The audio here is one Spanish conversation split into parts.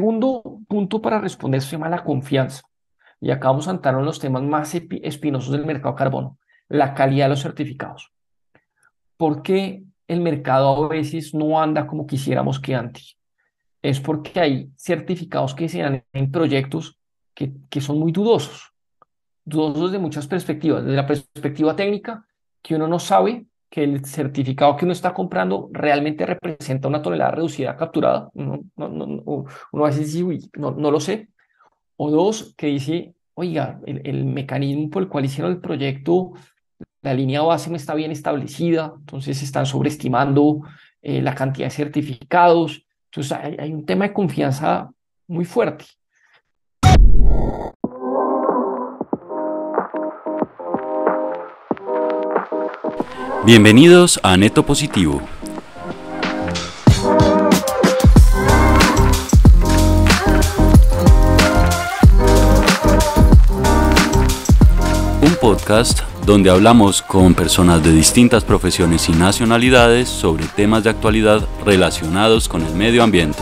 Segundo punto para responder se llama la confianza. Y acá vamos a entrar en los temas más espinosos del mercado de carbono, la calidad de los certificados. ¿Por qué el mercado a veces no anda como quisiéramos que antes? Es porque hay certificados que se dan en proyectos que son muy dudosos de muchas perspectivas. Desde la perspectiva técnica, que uno no sabe que el certificado que uno está comprando realmente representa una tonelada reducida capturada. Uno a veces dice, uy, no lo sé. O dos, que dice, oiga, el mecanismo por el cual hicieron el proyecto, la línea base no está bien establecida, entonces están sobreestimando la cantidad de certificados. Entonces hay un tema de confianza muy fuerte. Bienvenidos a Neto Positivo, un podcast donde hablamos con personas de distintas profesiones y nacionalidades sobre temas de actualidad relacionados con el medio ambiente.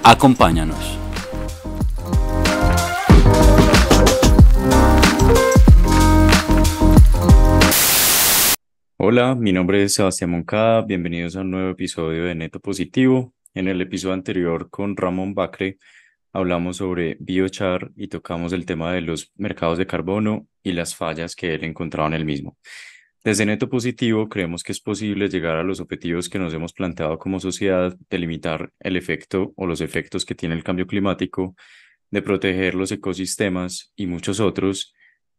Acompáñanos. Hola, mi nombre es Sebastián Moncada, bienvenidos a un nuevo episodio de Neto Positivo. En el episodio anterior con Ramón Bacre hablamos sobre biochar y tocamos el tema de los mercados de carbono y las fallas que él encontraba en el mismo. Desde Neto Positivo creemos que es posible llegar a los objetivos que nos hemos planteado como sociedad de limitar el efecto o los efectos que tiene el cambio climático, de proteger los ecosistemas y muchos otros,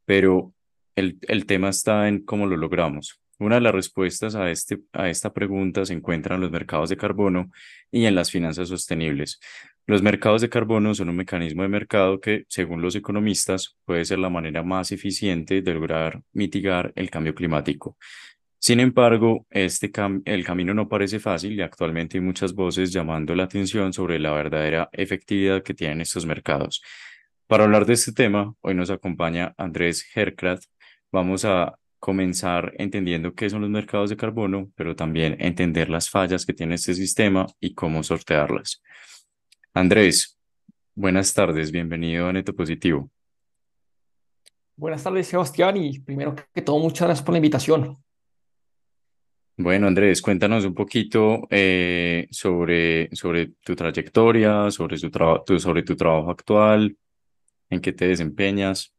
pero el tema está en cómo lo logramos. Una de las respuestas a esta pregunta se encuentra en los mercados de carbono y en las finanzas sostenibles. Los mercados de carbono son un mecanismo de mercado que, según los economistas, puede ser la manera más eficiente de lograr mitigar el cambio climático. Sin embargo, el camino no parece fácil y actualmente hay muchas voces llamando la atención sobre la verdadera efectividad que tienen estos mercados. Para hablar de este tema, hoy nos acompaña Andrés Herkrat. Vamos a comenzar entendiendo qué son los mercados de carbono, pero también entender las fallas que tiene este sistema y cómo sortearlas. Andrés, buenas tardes, bienvenido a Neto Positivo. Buenas tardes, Sebastián, y primero que todo, muchas gracias por la invitación. Bueno, Andrés, cuéntanos un poquito sobre tu trayectoria, sobre tu trabajo actual, en qué te desempeñas.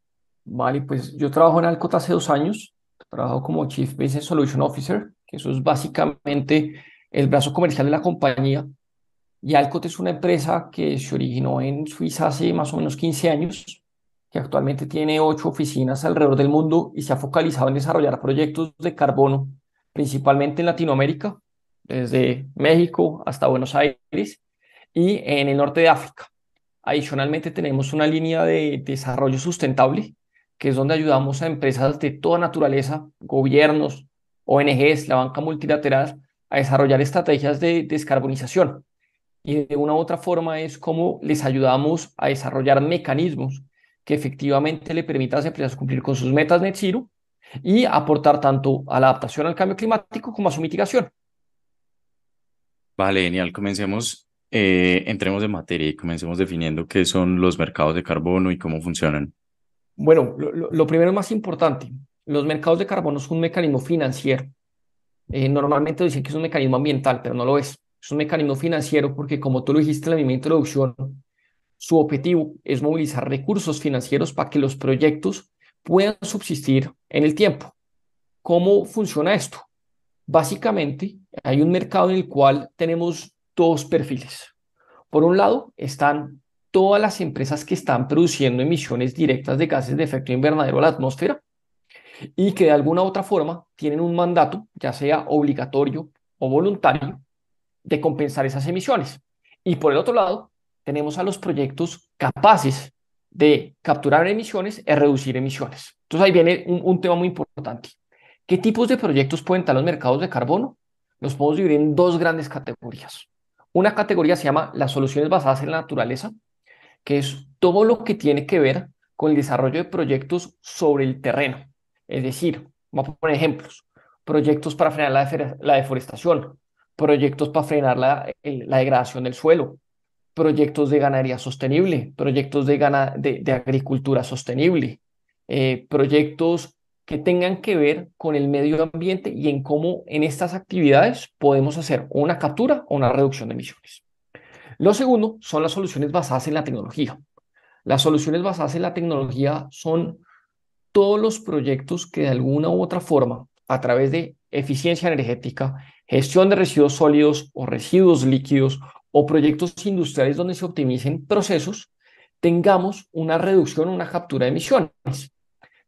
Vale, pues yo trabajo en Alcot hace 2 años, trabajo como Chief Business Solution Officer, que eso es básicamente el brazo comercial de la compañía. Y Alcot es una empresa que se originó en Suiza hace más o menos 15 años, que actualmente tiene 8 oficinas alrededor del mundo y se ha focalizado en desarrollar proyectos de carbono, principalmente en Latinoamérica, desde México hasta Buenos Aires y en el norte de África. Adicionalmente, tenemos una línea de desarrollo sustentable, que es donde ayudamos a empresas de toda naturaleza, gobiernos, ONGs, la banca multilateral, a desarrollar estrategias de descarbonización. Y de una u otra forma es como les ayudamos a desarrollar mecanismos que efectivamente le permitan a las empresas cumplir con sus metas net zero y aportar tanto a la adaptación al cambio climático como a su mitigación. Vale, genial. Entremos en materia y comencemos definiendo qué son los mercados de carbono y cómo funcionan. Bueno, lo primero más importante, los mercados de carbono son un mecanismo financiero. Normalmente dicen que es un mecanismo ambiental, pero no lo es. Es un mecanismo financiero porque, como tú lo dijiste en la misma introducción, su objetivo es movilizar recursos financieros para que los proyectos puedan subsistir en el tiempo. ¿Cómo funciona esto? Básicamente, hay un mercado en el cual tenemos dos perfiles. Por un lado, están todas las empresas que están produciendo emisiones directas de gases de efecto invernadero a la atmósfera y que de alguna u otra forma tienen un mandato, ya sea obligatorio o voluntario, de compensar esas emisiones. Y por el otro lado, tenemos a los proyectos capaces de capturar emisiones y reducir emisiones. Entonces ahí viene un tema muy importante. ¿Qué tipos de proyectos pueden estar en los mercados de carbono? Los podemos dividir en dos grandes categorías. Una categoría se llama las soluciones basadas en la naturaleza, que es todo lo que tiene que ver con el desarrollo de proyectos sobre el terreno. Es decir, vamos a poner ejemplos, proyectos para frenar la deforestación, proyectos para frenar la degradación del suelo, proyectos de ganadería sostenible, proyectos de agricultura sostenible, proyectos que tengan que ver con el medio ambiente y en cómo en estas actividades podemos hacer una captura o una reducción de emisiones. Lo segundo son las soluciones basadas en la tecnología. Las soluciones basadas en la tecnología son todos los proyectos que de alguna u otra forma, a través de eficiencia energética, gestión de residuos sólidos o residuos líquidos o proyectos industriales donde se optimicen procesos, tengamos una reducción, una captura de emisiones.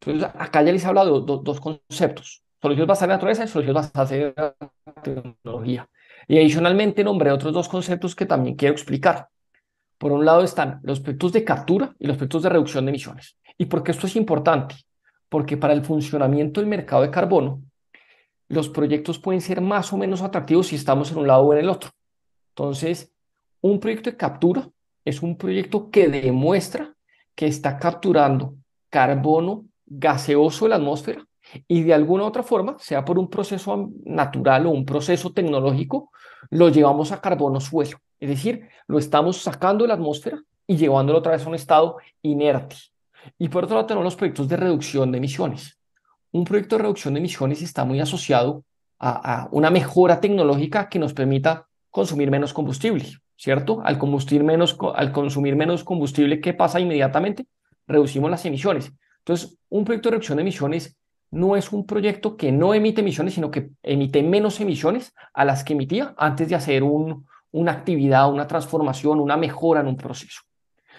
Entonces, acá ya les he hablado de dos conceptos, soluciones basadas en la naturaleza y soluciones basadas en la tecnología. Y adicionalmente nombré otros dos conceptos que también quiero explicar. Por un lado están los proyectos de captura y los proyectos de reducción de emisiones. ¿Y por qué esto es importante? Porque para el funcionamiento del mercado de carbono, los proyectos pueden ser más o menos atractivos si estamos en un lado o en el otro. Entonces, un proyecto de captura es un proyecto que demuestra que está capturando carbono gaseoso de la atmósfera y de alguna u otra forma, sea por un proceso natural o un proceso tecnológico, lo llevamos a carbono suelo. Es decir, lo estamos sacando de la atmósfera y llevándolo otra vez a un estado inerte. Y por otro lado, tenemos los proyectos de reducción de emisiones. Un proyecto de reducción de emisiones está muy asociado a una mejora tecnológica que nos permita consumir menos combustible, ¿cierto? Al consumir menos combustible, ¿qué pasa inmediatamente? Reducimos las emisiones. Entonces, un proyecto de reducción de emisiones no es un proyecto que no emite emisiones, sino que emite menos emisiones a las que emitía antes de hacer una actividad, una transformación, una mejora en un proceso.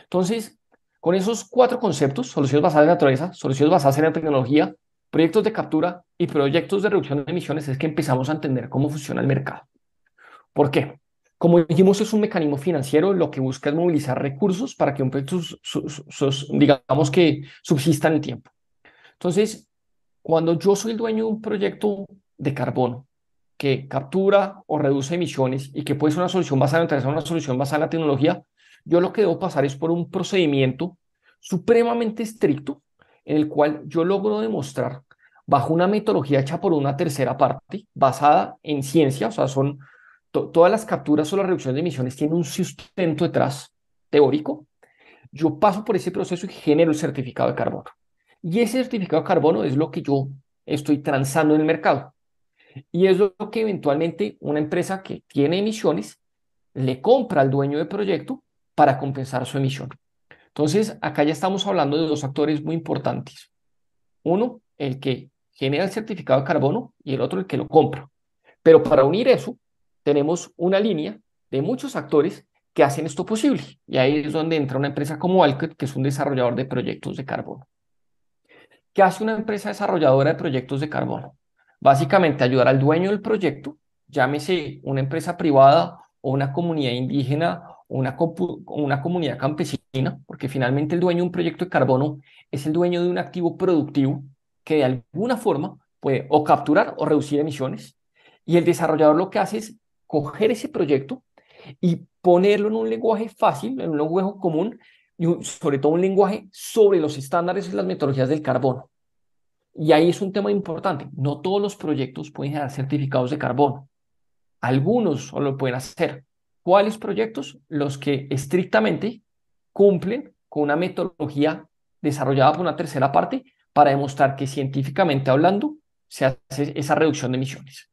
Entonces, con esos cuatro conceptos, soluciones basadas en la naturaleza, soluciones basadas en la tecnología, proyectos de captura y proyectos de reducción de emisiones, es que empezamos a entender cómo funciona el mercado. ¿Por qué? Como dijimos, es un mecanismo financiero, lo que busca es movilizar recursos para que un proyecto, digamos que subsista en el tiempo. Entonces, cuando yo soy el dueño de un proyecto de carbono que captura o reduce emisiones y que puede ser una solución basada en la una solución basada en la tecnología, yo lo que debo pasar es por un procedimiento supremamente estricto en el cual yo logro demostrar bajo una metodología hecha por una tercera parte basada en ciencia, o sea, todas las capturas o la reducción de emisiones tienen un sustento detrás teórico. Yo paso por ese proceso y genero el certificado de carbono. Y ese certificado de carbono es lo que yo estoy transando en el mercado. Y es lo que eventualmente una empresa que tiene emisiones le compra al dueño del proyecto para compensar su emisión. Entonces, acá ya estamos hablando de dos actores muy importantes. Uno, el que genera el certificado de carbono y el otro, el que lo compra. Pero para unir eso, tenemos una línea de muchos actores que hacen esto posible. Y ahí es donde entra una empresa como Alcott, que es un desarrollador de proyectos de carbono. ¿Qué hace una empresa desarrolladora de proyectos de carbono? Básicamente ayudar al dueño del proyecto, llámese una empresa privada o una comunidad indígena o una comunidad campesina, porque finalmente el dueño de un proyecto de carbono es el dueño de un activo productivo que de alguna forma puede o capturar o reducir emisiones. Y el desarrollador lo que hace es coger ese proyecto y ponerlo en un lenguaje fácil, en un lenguaje común, y sobre todo un lenguaje sobre los estándares y las metodologías del carbono. Y ahí es un tema importante. No todos los proyectos pueden generar certificados de carbono. Algunos solo lo pueden hacer. ¿Cuáles proyectos? Los que estrictamente cumplen con una metodología desarrollada por una tercera parte para demostrar que científicamente hablando se hace esa reducción de emisiones.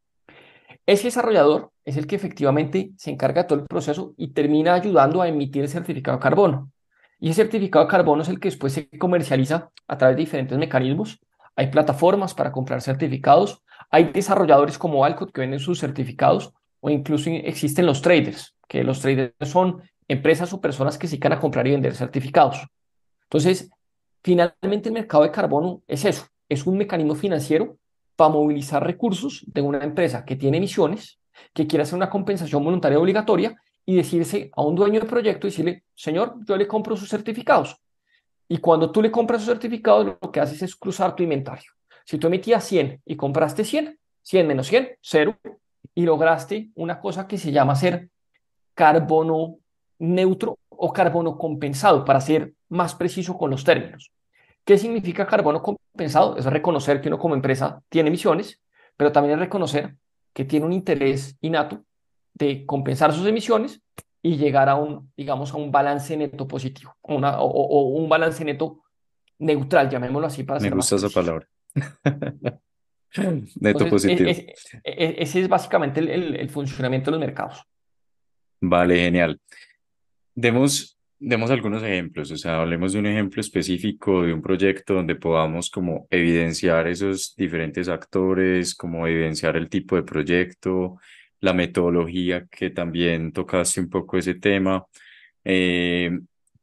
Ese desarrollador es el que efectivamente se encarga de todo el proceso y termina ayudando a emitir el certificado de carbono. Y ese certificado de carbono es el que después se comercializa a través de diferentes mecanismos. Hay plataformas para comprar certificados, hay desarrolladores como Alcott que venden sus certificados o incluso existen los traders, que los traders son empresas o personas que se dedican a comprar y vender certificados. Entonces, finalmente el mercado de carbono es eso, es un mecanismo financiero para movilizar recursos de una empresa que tiene emisiones, que quiere hacer una compensación voluntaria obligatoria y decirse a un dueño de proyecto y decirle, señor, yo le compro sus certificados. Y cuando tú le compras sus certificados, lo que haces es cruzar tu inventario. Si tú emitías 100 y compraste 100, 100 menos 100, 0, y lograste una cosa que se llama ser carbono neutro o carbono compensado, para ser más preciso con los términos. ¿Qué significa carbono compensado? Es reconocer que uno como empresa tiene emisiones, pero también es reconocer que tiene un interés innato de compensar sus emisiones y llegar a un, digamos, a un balance neto positivo, o un balance neto neutral, llamémoslo así para Me ser más gusta esa precisos. palabra. Neto Entonces, positivo. ese es básicamente el funcionamiento de los mercados. Vale, genial. Demos algunos ejemplos, o sea, hablemos de un ejemplo específico de un proyecto donde podamos como evidenciar esos diferentes actores, como evidenciar el tipo de proyecto, la metodología que también tocaste un poco ese tema. Eh,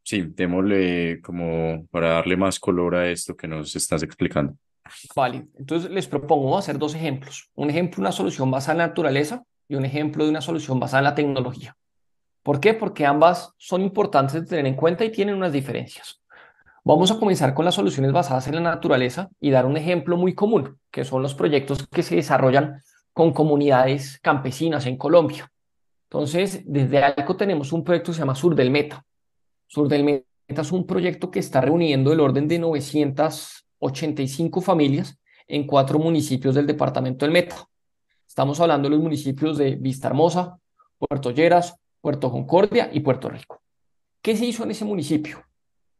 sí, démosle como para darle más color a esto que nos estás explicando. Vale, entonces les propongo hacer dos ejemplos. Un ejemplo, una solución basada en la naturaleza y un ejemplo de una solución basada en la tecnología. ¿Por qué? Porque ambas son importantes de tener en cuenta y tienen unas diferencias. Vamos a comenzar con las soluciones basadas en la naturaleza y dar un ejemplo muy común, que son los proyectos que se desarrollan con comunidades campesinas en Colombia. Entonces, desde ALCO tenemos un proyecto que se llama Sur del Meta. Sur del Meta es un proyecto que está reuniendo el orden de 985 familias en 4 municipios del departamento del Meta. Estamos hablando de los municipios de Vista Hermosa, Puerto Lleras, Puerto Concordia y Puerto Rico. ¿Qué se hizo en ese municipio?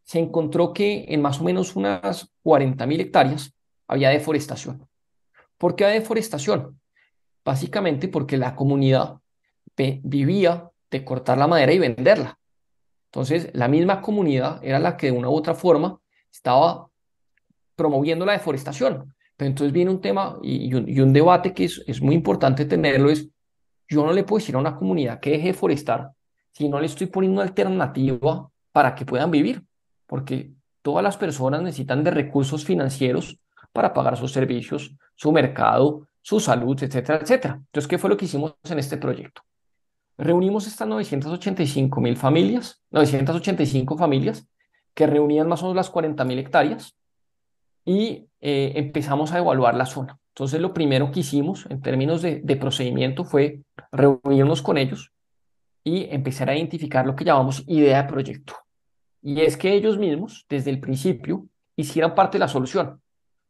Se encontró que en más o menos unas 40.000 hectáreas había deforestación. ¿Por qué había deforestación? Básicamente porque la comunidad vivía de cortar la madera y venderla. Entonces, la misma comunidad era la que de una u otra forma estaba promoviendo la deforestación. Pero entonces viene un tema y un debate que es muy importante tenerlo, es yo no le puedo decir a una comunidad que deje de forestar si no le estoy poniendo una alternativa para que puedan vivir, porque todas las personas necesitan de recursos financieros para pagar sus servicios, su mercado, su salud, etcétera, etcétera. Entonces, ¿qué fue lo que hicimos en este proyecto? Reunimos estas 985.000 familias, 985 familias que reunían más o menos las 40.000 hectáreas y empezamos a evaluar la zona. Entonces, lo primero que hicimos en términos de procedimiento fue reunirnos con ellos y empezar a identificar lo que llamamos idea de proyecto. Y es que ellos mismos, desde el principio, hicieran parte de la solución.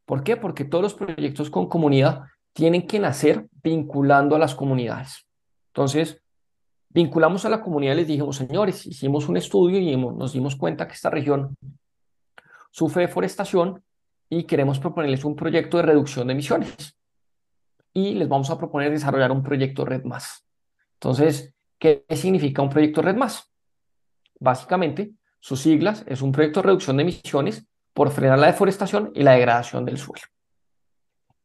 ¿Por qué? Porque todos los proyectos con comunidad tienen que nacer vinculando a las comunidades. Entonces, vinculamos a la comunidad y les dijimos, señores, hicimos un estudio y nos dimos cuenta que esta región sufre deforestación y queremos proponerles un proyecto de reducción de emisiones. Y les vamos a proponer desarrollar un proyecto Red Más. Entonces, ¿qué significa un proyecto Red Más? Básicamente, sus siglas es un proyecto de reducción de emisiones por frenar la deforestación y la degradación del suelo.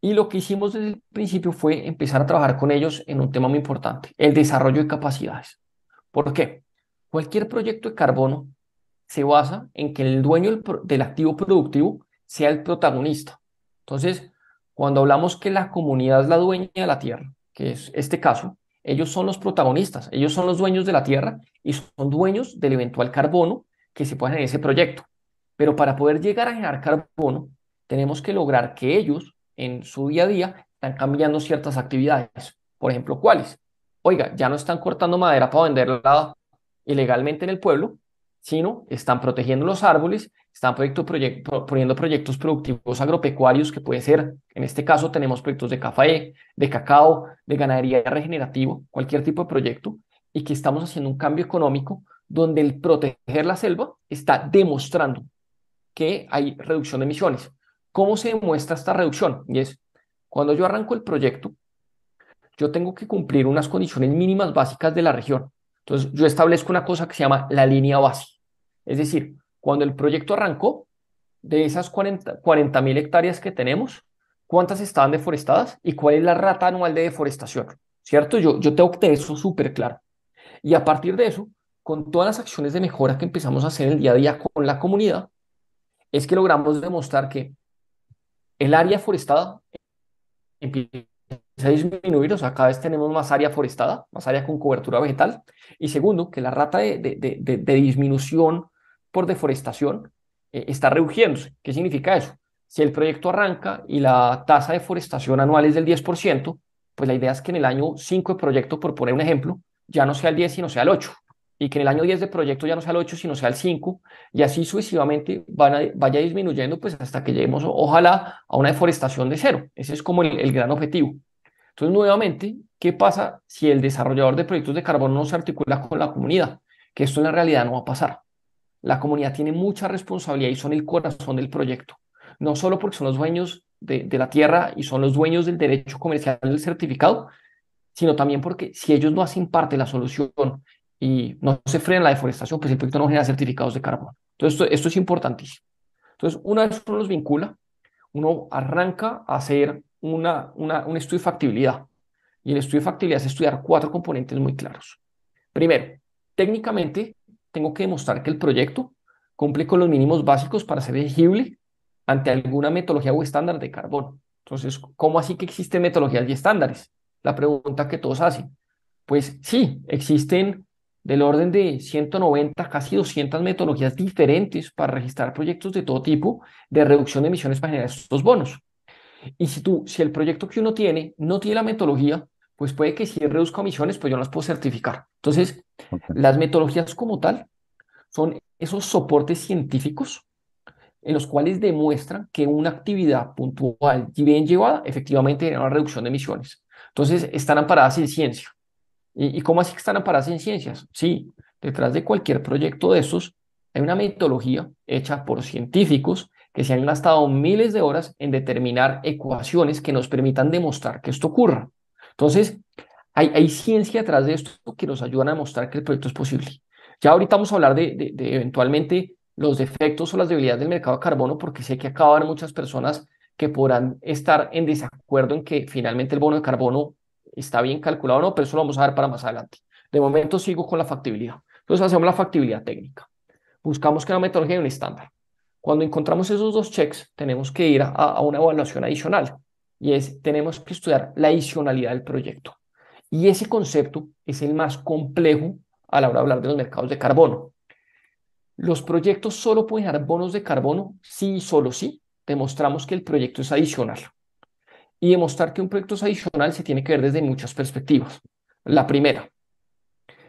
Y lo que hicimos desde el principio fue empezar a trabajar con ellos en un tema muy importante, el desarrollo de capacidades. ¿Por qué? Cualquier proyecto de carbono se basa en que el dueño del activo productivo sea el protagonista. Entonces, cuando hablamos que la comunidad es la dueña de la tierra, que es este caso, ellos son los protagonistas, ellos son los dueños de la tierra y son dueños del eventual carbono que se pueda en ese proyecto. Pero para poder llegar a generar carbono, tenemos que lograr que ellos en su día a día están cambiando ciertas actividades. Por ejemplo, ¿cuáles? Oiga, ya no están cortando madera para venderla ilegalmente en el pueblo, sino están protegiendo los árboles, están poniendo proyectos productivos agropecuarios que puede ser, en este caso tenemos proyectos de café, de cacao, de ganadería regenerativa, cualquier tipo de proyecto, y que estamos haciendo un cambio económico donde el proteger la selva está demostrando que hay reducción de emisiones. ¿Cómo se demuestra esta reducción? Y es, cuando yo arranco el proyecto, yo tengo que cumplir unas condiciones mínimas básicas de la región. Entonces, yo establezco una cosa que se llama la línea base. Es decir, cuando el proyecto arrancó, de esas 40.000 hectáreas que tenemos, ¿cuántas estaban deforestadas y cuál es la rata anual de deforestación? ¿Cierto? Yo tengo que tener eso súper claro. Y a partir de eso, con todas las acciones de mejora que empezamos a hacer el día a día con la comunidad, es que logramos demostrar que el área forestada empieza a disminuir, o sea, cada vez tenemos más área forestada, más área con cobertura vegetal. Y segundo, que la rata de disminución por deforestación está reduciéndose. ¿Qué significa eso? Si el proyecto arranca y la tasa de deforestación anual es del 10%, pues la idea es que en el año 5 de proyecto, por poner un ejemplo, ya no sea el 10, sino sea el 8. Y que en el año 10 de proyecto ya no sea el 8, sino sea el 5. Y así sucesivamente vaya disminuyendo, pues hasta que lleguemos, ojalá, a una deforestación de cero. Ese es como el gran objetivo. Entonces, nuevamente, ¿qué pasa si el desarrollador de proyectos de carbono no se articula con la comunidad? Que esto en la realidad no va a pasar. La comunidad tiene mucha responsabilidad y son el corazón del proyecto. No solo porque son los dueños de la tierra y son los dueños del derecho comercial del certificado, sino también porque si ellos no hacen parte de la solución y no se frena la deforestación, pues el proyecto no genera certificados de carbono. Entonces, esto es importantísimo. Entonces, una vez uno los vincula, uno arranca a hacer un estudio de factibilidad. Y el estudio de factibilidad es estudiar cuatro componentes muy claros. Primero, técnicamente tengo que demostrar que el proyecto cumple con los mínimos básicos para ser elegible ante alguna metodología o estándar de carbono. Entonces, ¿cómo así que existen metodologías y estándares? La pregunta que todos hacen. Pues sí, existen del orden de 190, casi 200 metodologías diferentes para registrar proyectos de todo tipo de reducción de emisiones para generar estos bonos. Y si el proyecto que uno tiene no tiene la metodología, pues puede que si reduzca emisiones, pues yo no las puedo certificar. Entonces, Ok. las metodologías como tal son esos soportes científicos en los cuales demuestran que una actividad puntual y bien llevada efectivamente genera una reducción de emisiones. Entonces, están amparadas en ciencia. ¿Y cómo así que están amparadas en ciencias? Sí, detrás de cualquier proyecto de estos hay una metodología hecha por científicos que se han gastado miles de horas en determinar ecuaciones que nos permitan demostrar que esto ocurra. Entonces, hay ciencia detrás de esto que nos ayudan a demostrar que el proyecto es posible. Ya ahorita vamos a hablar de eventualmente los defectos o las debilidades del mercado de carbono, porque sé que acá va a haber muchas personas que podrán estar en desacuerdo en que finalmente el bono de carbono está bien calculado o no, pero eso lo vamos a ver para más adelante. De momento sigo con la factibilidad. Entonces hacemos la factibilidad técnica. Buscamos que la metodología y un estándar. Cuando encontramos esos dos checks, tenemos que ir a una evaluación adicional y tenemos que estudiar la adicionalidad del proyecto. Y ese concepto es el más complejo a la hora de hablar de los mercados de carbono. Los proyectos solo pueden generar bonos de carbono si y solo si demostramos que el proyecto es adicional. Y demostrar que un proyecto es adicional se tiene que ver desde muchas perspectivas. La primera,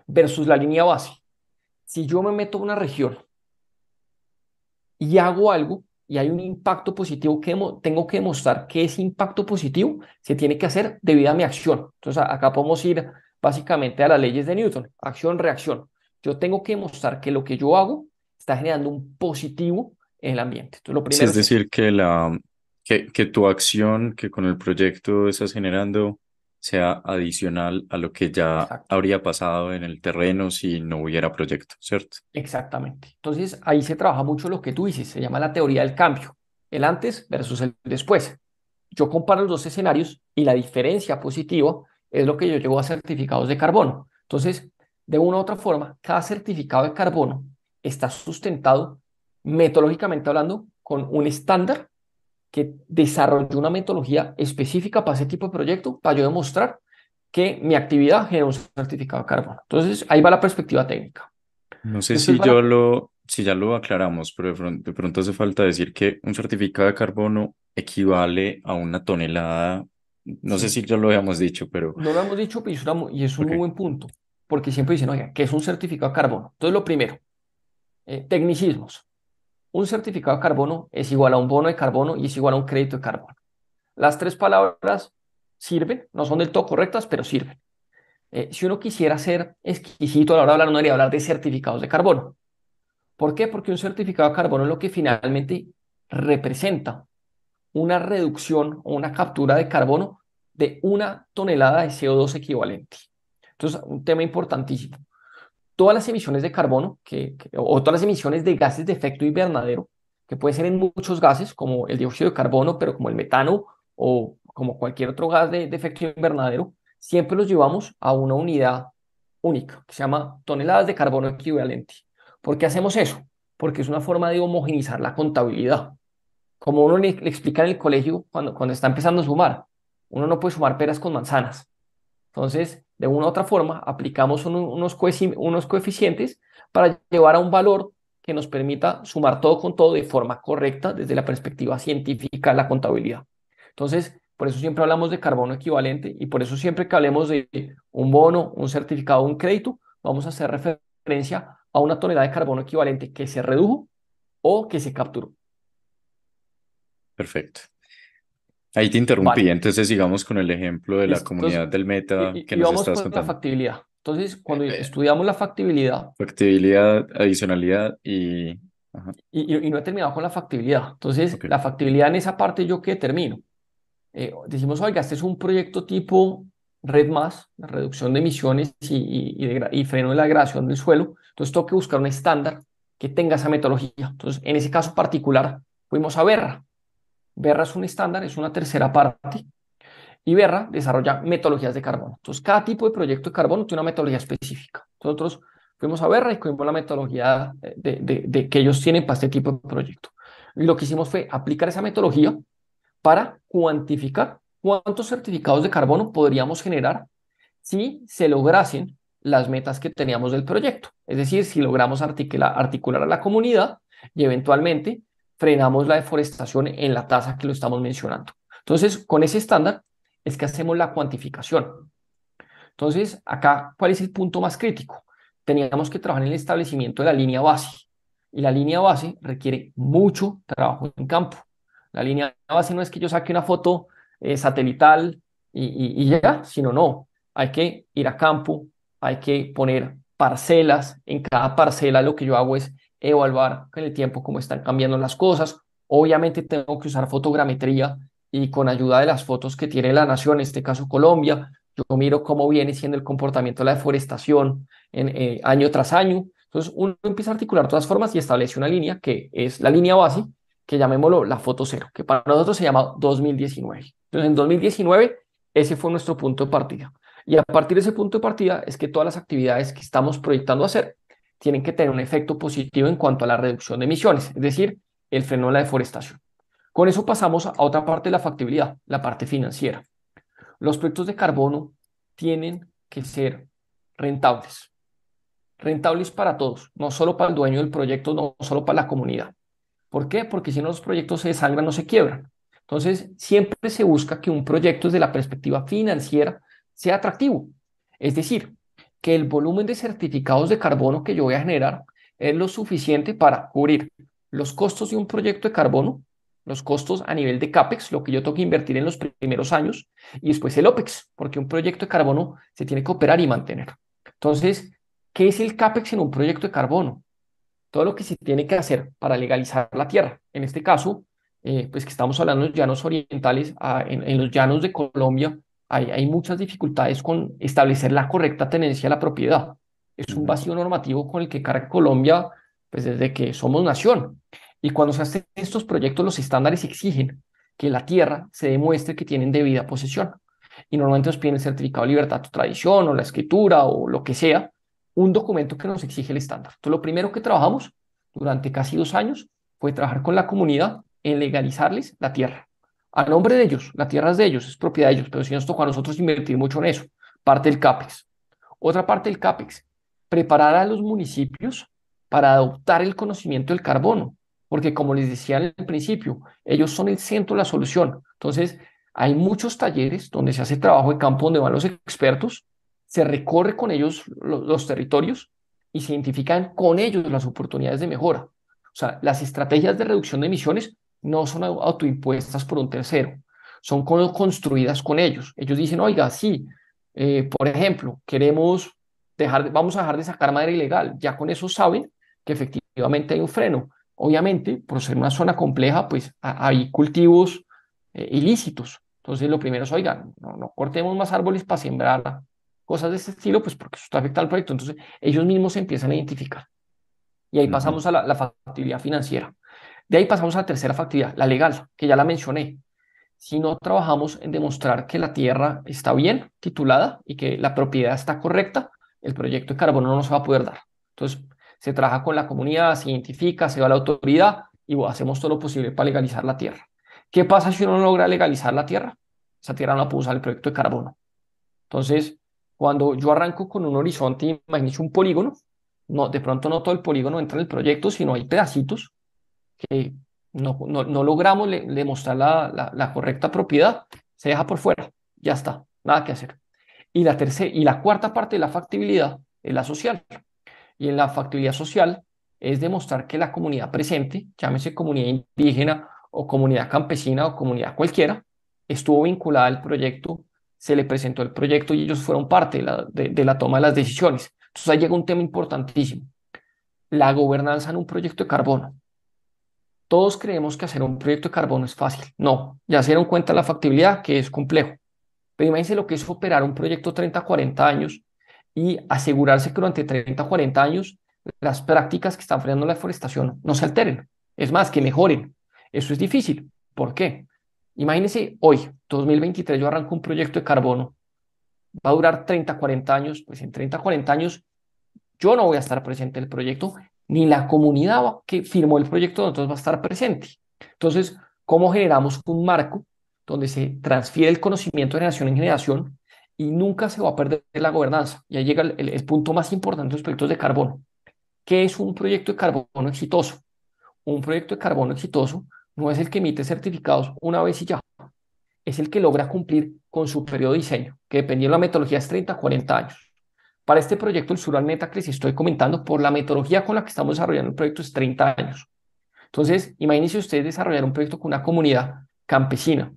versus la línea base. Si yo me meto a una región y hago algo y hay un impacto positivo que tengo que demostrar que ese impacto positivo se tiene que hacer debido a mi acción. Entonces acá podemos ir básicamente a las leyes de Newton, acción-reacción. Yo tengo que demostrar que lo que yo hago está generando un positivo en el ambiente. Entonces lo Sí, primero es es eso. decir, que tu acción que con el proyecto estás generando sea adicional a lo que ya Exacto. habría pasado en el terreno si no hubiera proyecto, ¿cierto? Exactamente. Entonces, ahí se trabaja mucho lo que tú dices, se llama la teoría del cambio, el antes versus el después. Yo comparo los dos escenarios y la diferencia positiva es lo que yo llevo a certificados de carbono. Entonces, de una u otra forma, cada certificado de carbono está sustentado metodológicamente hablando con un estándar que desarrolló una metodología específica para ese tipo de proyecto para yo demostrar que mi actividad genera un certificado de carbono. Entonces, ahí va la perspectiva técnica. No sé Después si va la si ya lo aclaramos, pero de pronto hace falta decir que un certificado de carbono equivale a una tonelada. No sé Sí, si ya lo habíamos dicho, pero no lo hemos dicho, pero y es un muy ok. buen punto, porque siempre dicen, oiga, ¿qué es un certificado de carbono? Entonces, lo primero, tecnicismos. Un certificado de carbono es igual a un bono de carbono y es igual a un crédito de carbono. Las tres palabras sirven, no son del todo correctas, pero sirven. Si uno quisiera ser exquisito a la hora de hablar, no debería hablar de certificados de carbono. ¿Por qué? Porque un certificado de carbono es lo que finalmente representa una reducción o una captura de carbono de 1 tonelada de CO2 equivalente. Entonces, un tema importantísimo. Todas las emisiones de carbono o todas las emisiones de gases de efecto invernadero, que puede ser en muchos gases, como el dióxido de carbono, pero como el metano o como cualquier otro gas de efecto invernadero, siempre los llevamos a una unidad única, que se llama toneladas de carbono equivalente. ¿Por qué hacemos eso? Porque es una forma de homogeneizar la contabilidad. Como uno le explica en el colegio cuando está empezando a sumar, uno no puede sumar peras con manzanas. Entonces, de una u otra forma, aplicamos unos coeficientes para llevar a un valor que nos permita sumar todo con todo de forma correcta desde la perspectiva científica de la contabilidad. Entonces, por eso siempre hablamos de carbono equivalente y por eso siempre que hablemos de un bono, un certificado, un crédito, vamos a hacer referencia a 1 tonelada de carbono equivalente que se redujo o que se capturó. Perfecto. Ahí te interrumpí, Vale, entonces sigamos con el ejemplo de la listo. Entonces, comunidad del Meta que y nos vamos estás con la contando. factibilidad. Entonces, cuando Eh, estudiamos la factibilidad, Factibilidad, adicionalidad y... Ajá, y no he terminado con la factibilidad. Entonces, ok. la factibilidad en esa parte yo que determino. Decimos, oiga, este es un proyecto tipo Red Más, la reducción de emisiones y freno de la degradación del suelo. Entonces, tengo que buscar un estándar que tenga esa metodología. Entonces, en ese caso particular, fuimos a Berra. Berra es un estándar, es una tercera parte, y Berra desarrolla metodologías de carbono. Entonces, cada tipo de proyecto de carbono tiene una metodología específica. Nosotros fuimos a Berra y cogimos la metodología de que ellos tienen para este tipo de proyecto. Y lo que hicimos fue aplicar esa metodología para cuantificar cuántos certificados de carbono podríamos generar si se lograsen las metas que teníamos del proyecto. Es decir, si logramos articular a la comunidad y eventualmente frenamos la deforestación en la tasa que lo estamos mencionando. Entonces, con ese estándar es que hacemos la cuantificación. Entonces, acá, ¿cuál es el punto más crítico? Teníamos que trabajar en el establecimiento de la línea base. Y la línea base requiere mucho trabajo en campo. La línea base no es que yo saque una foto satelital y ya, sino no. Hay que ir a campo, hay que poner parcelas. En cada parcela lo que yo hago es evaluar con el tiempo cómo están cambiando las cosas. Obviamente tengo que usar fotogrametría y con ayuda de las fotos que tiene la nación, en este caso Colombia, yo miro cómo viene siendo el comportamiento de la deforestación año tras año. Entonces uno empieza a articular todas formas y establece una línea que es la línea base, que llamémoslo la foto cero, que para nosotros se llama 2019. Entonces en 2019 ese fue nuestro punto de partida. Y a partir de ese punto de partida es que todas las actividades que estamos proyectando hacer tienen que tener un efecto positivo en cuanto a la reducción de emisiones, es decir, el freno de la deforestación. Con eso pasamos a otra parte de la factibilidad, la parte financiera. Los proyectos de carbono tienen que ser rentables, rentables para todos, no solo para el dueño del proyecto, no solo para la comunidad. ¿Por qué? Porque si no los proyectos se desangran, no se quiebran. Entonces, siempre se busca que un proyecto desde la perspectiva financiera sea atractivo. Es decir, que el volumen de certificados de carbono que yo voy a generar es lo suficiente para cubrir los costos de un proyecto de carbono, los costos a nivel de CAPEX, lo que yo tengo que invertir en los primeros años, y después el OPEX, porque un proyecto de carbono se tiene que operar y mantener. Entonces, ¿qué es el CAPEX en un proyecto de carbono? Todo lo que se tiene que hacer para legalizar la tierra. En este caso, pues que estamos hablando de los llanos orientales, en los llanos de Colombia hay muchas dificultades con establecer la correcta tenencia de la propiedad. Es un Ujú, vacío normativo con el que carga Colombia pues desde que somos nación. Y cuando se hacen estos proyectos, los estándares exigen que la tierra se demuestre que tienen debida posesión. Y normalmente nos piden el certificado de libertad o tradición o la escritura o lo que sea, un documento que nos exige el estándar. Entonces, lo primero que trabajamos durante casi 2 años fue trabajar con la comunidad en legalizarles la tierra. A nombre de ellos, la tierra es de ellos, es propiedad de ellos, pero sí nos tocó a nosotros invertir mucho en eso. Parte del CAPEX. Otra parte del CAPEX, preparar a los municipios para adoptar el conocimiento del carbono, porque como les decía al principio, ellos son el centro de la solución. Entonces, hay muchos talleres donde se hace trabajo de campo, donde van los expertos, se recorre con ellos los territorios y se identifican con ellos las oportunidades de mejora. O sea, las estrategias de reducción de emisiones no son autoimpuestas por un tercero, son construidas con ellos. Ellos dicen, oiga, sí, por ejemplo, vamos a dejar de sacar madera ilegal. Ya con eso saben que efectivamente hay un freno. Obviamente, por ser una zona compleja, pues hay cultivos ilícitos. Entonces, lo primero es, oigan, no cortemos más árboles para sembrar cosas de este estilo, pues porque eso está afectando al proyecto. Entonces, ellos mismos se empiezan a identificar. Y ahí ujú. pasamos a la factibilidad financiera. De ahí pasamos a la tercera factibilidad, la legal, que ya la mencioné. Si no trabajamos en demostrar que la tierra está bien titulada y que la propiedad está correcta, el proyecto de carbono no se va a poder dar. Entonces, se trabaja con la comunidad, se identifica, se va a la autoridad y hacemos todo lo posible para legalizar la tierra. ¿Qué pasa si uno no logra legalizar la tierra? Esa tierra no la puede usar el proyecto de carbono. Entonces, cuando yo arranco con un horizonte, imagínense un polígono, no, de pronto no todo el polígono entra en el proyecto, sino hay pedacitos que no logramos demostrar la correcta propiedad, se deja por fuera, ya está, nada que hacer. Y la cuarta parte de la factibilidad es la social. Y en la factibilidad social es demostrar que la comunidad presente, llámese comunidad indígena o comunidad campesina o comunidad cualquiera, estuvo vinculada al proyecto, se le presentó el proyecto y ellos fueron parte de la toma de las decisiones. Entonces ahí llega un tema importantísimo, la gobernanza en un proyecto de carbono. Todos creemos que hacer un proyecto de carbono es fácil. No, ya se dieron cuenta de la factibilidad, que es complejo. Pero imagínense lo que es operar un proyecto 30, 40 años y asegurarse que durante 30, 40 años las prácticas que están frenando la deforestación no se alteren. Es más, que mejoren. Eso es difícil. ¿Por qué? Imagínense hoy, 2023, yo arranco un proyecto de carbono. Va a durar 30, 40 años. Pues en 30, 40 años yo no voy a estar presente en el proyecto, ni la comunidad que firmó el proyecto de nosotros va a estar presente. Entonces, ¿cómo generamos un marco donde se transfiere el conocimiento de generación en generación y nunca se va a perder la gobernanza? Y ahí llega el punto más importante de los proyectos de carbono. ¿Qué es un proyecto de carbono exitoso? Un proyecto de carbono exitoso no es el que emite certificados una vez y ya, es el que logra cumplir con su periodo de diseño, que dependiendo de la metodología es 30, 40 años. Para este proyecto, el Sural Meta que les estoy comentando, por la metodología con la que estamos desarrollando el proyecto, es 30 años. Entonces, imagínense ustedes desarrollar un proyecto con una comunidad campesina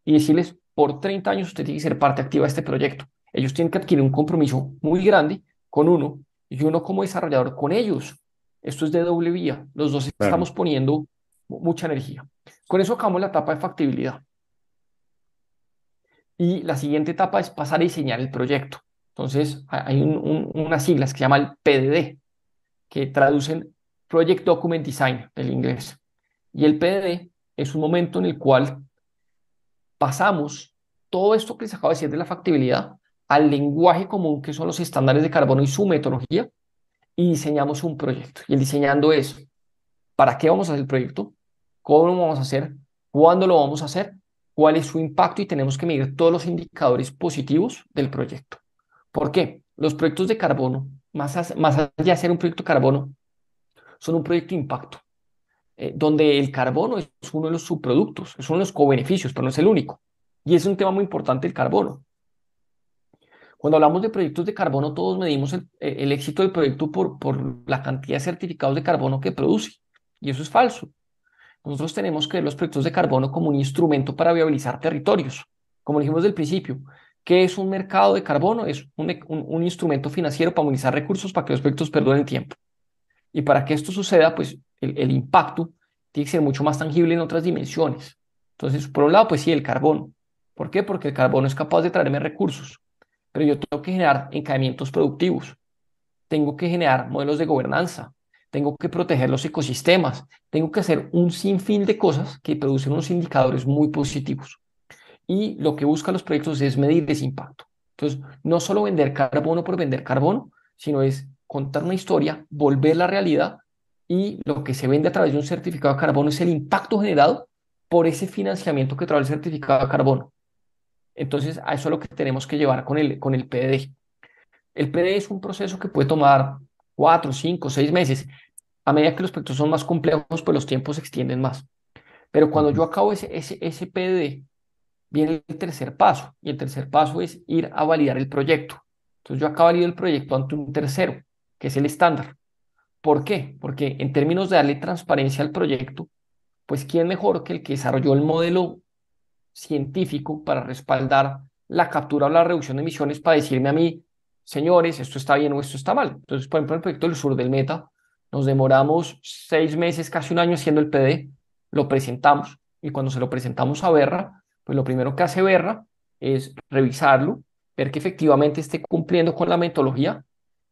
y decirles, por 30 años usted tiene que ser parte activa de este proyecto. Ellos tienen que adquirir un compromiso muy grande con uno y uno como desarrollador con ellos. Esto es de doble vía. Los dos Claro, estamos poniendo mucha energía. Con eso acabamos la etapa de factibilidad. Y la siguiente etapa es pasar a diseñar el proyecto. Entonces, hay unas siglas que se llama el PDD, que traducen Project Document Design del inglés. Y el PDD es un momento en el cual pasamos todo esto que les acabo de decir de la factibilidad al lenguaje común que son los estándares de carbono y su metodología y diseñamos un proyecto. Y el diseñando es, ¿para qué vamos a hacer el proyecto? ¿Cómo lo vamos a hacer? ¿Cuándo lo vamos a hacer? ¿Cuál es su impacto? Y tenemos que medir todos los indicadores positivos del proyecto. ¿Por qué? Los proyectos de carbono, más allá de ser un proyecto de carbono, son un proyecto de impacto, donde el carbono es uno de los subproductos, es uno de los cobeneficios, pero no es el único. Y es un tema muy importante el carbono. Cuando hablamos de proyectos de carbono, todos medimos el éxito del proyecto por la cantidad de certificados de carbono que produce. Y eso es falso. Nosotros tenemos que ver los proyectos de carbono como un instrumento para viabilizar territorios. Como dijimos del principio, ¿qué es un mercado de carbono? Es un instrumento financiero para movilizar recursos para que los proyectos perduren tiempo. Y para que esto suceda, pues el impacto tiene que ser mucho más tangible en otras dimensiones. Entonces, por un lado, pues sí, el carbono. ¿Por qué? Porque el carbono es capaz de traerme recursos, pero yo tengo que generar encadenamientos productivos, tengo que generar modelos de gobernanza, tengo que proteger los ecosistemas, tengo que hacer un sinfín de cosas que producen unos indicadores muy positivos. Y lo que buscan los proyectos es medir ese impacto. Entonces, no solo vender carbono por vender carbono, sino es contar una historia, volver la realidad y lo que se vende a través de un certificado de carbono es el impacto generado por ese financiamiento que trae el certificado de carbono. Entonces, a eso es lo que tenemos que llevar con el PD. El PD es un proceso que puede tomar 4, 5, 6 meses. A medida que los proyectos son más complejos, pues los tiempos se extienden más. Pero cuando ujú, yo acabo ese PD, viene el tercer paso. Y el tercer paso es ir a validar el proyecto. Entonces yo acabo de validar el proyecto ante un tercero, que es el estándar. ¿Por qué? Porque en términos de darle transparencia al proyecto, pues ¿quién mejor que el que desarrolló el modelo científico para respaldar la captura o la reducción de emisiones para decirme a mí, señores, esto está bien o esto está mal? Entonces, por ejemplo, en el proyecto del sur del Meta, nos demoramos 6 meses, casi un año haciendo el PD, lo presentamos y cuando se lo presentamos a Berra, pues lo primero que hace Berra es revisarlo, ver que efectivamente esté cumpliendo con la metodología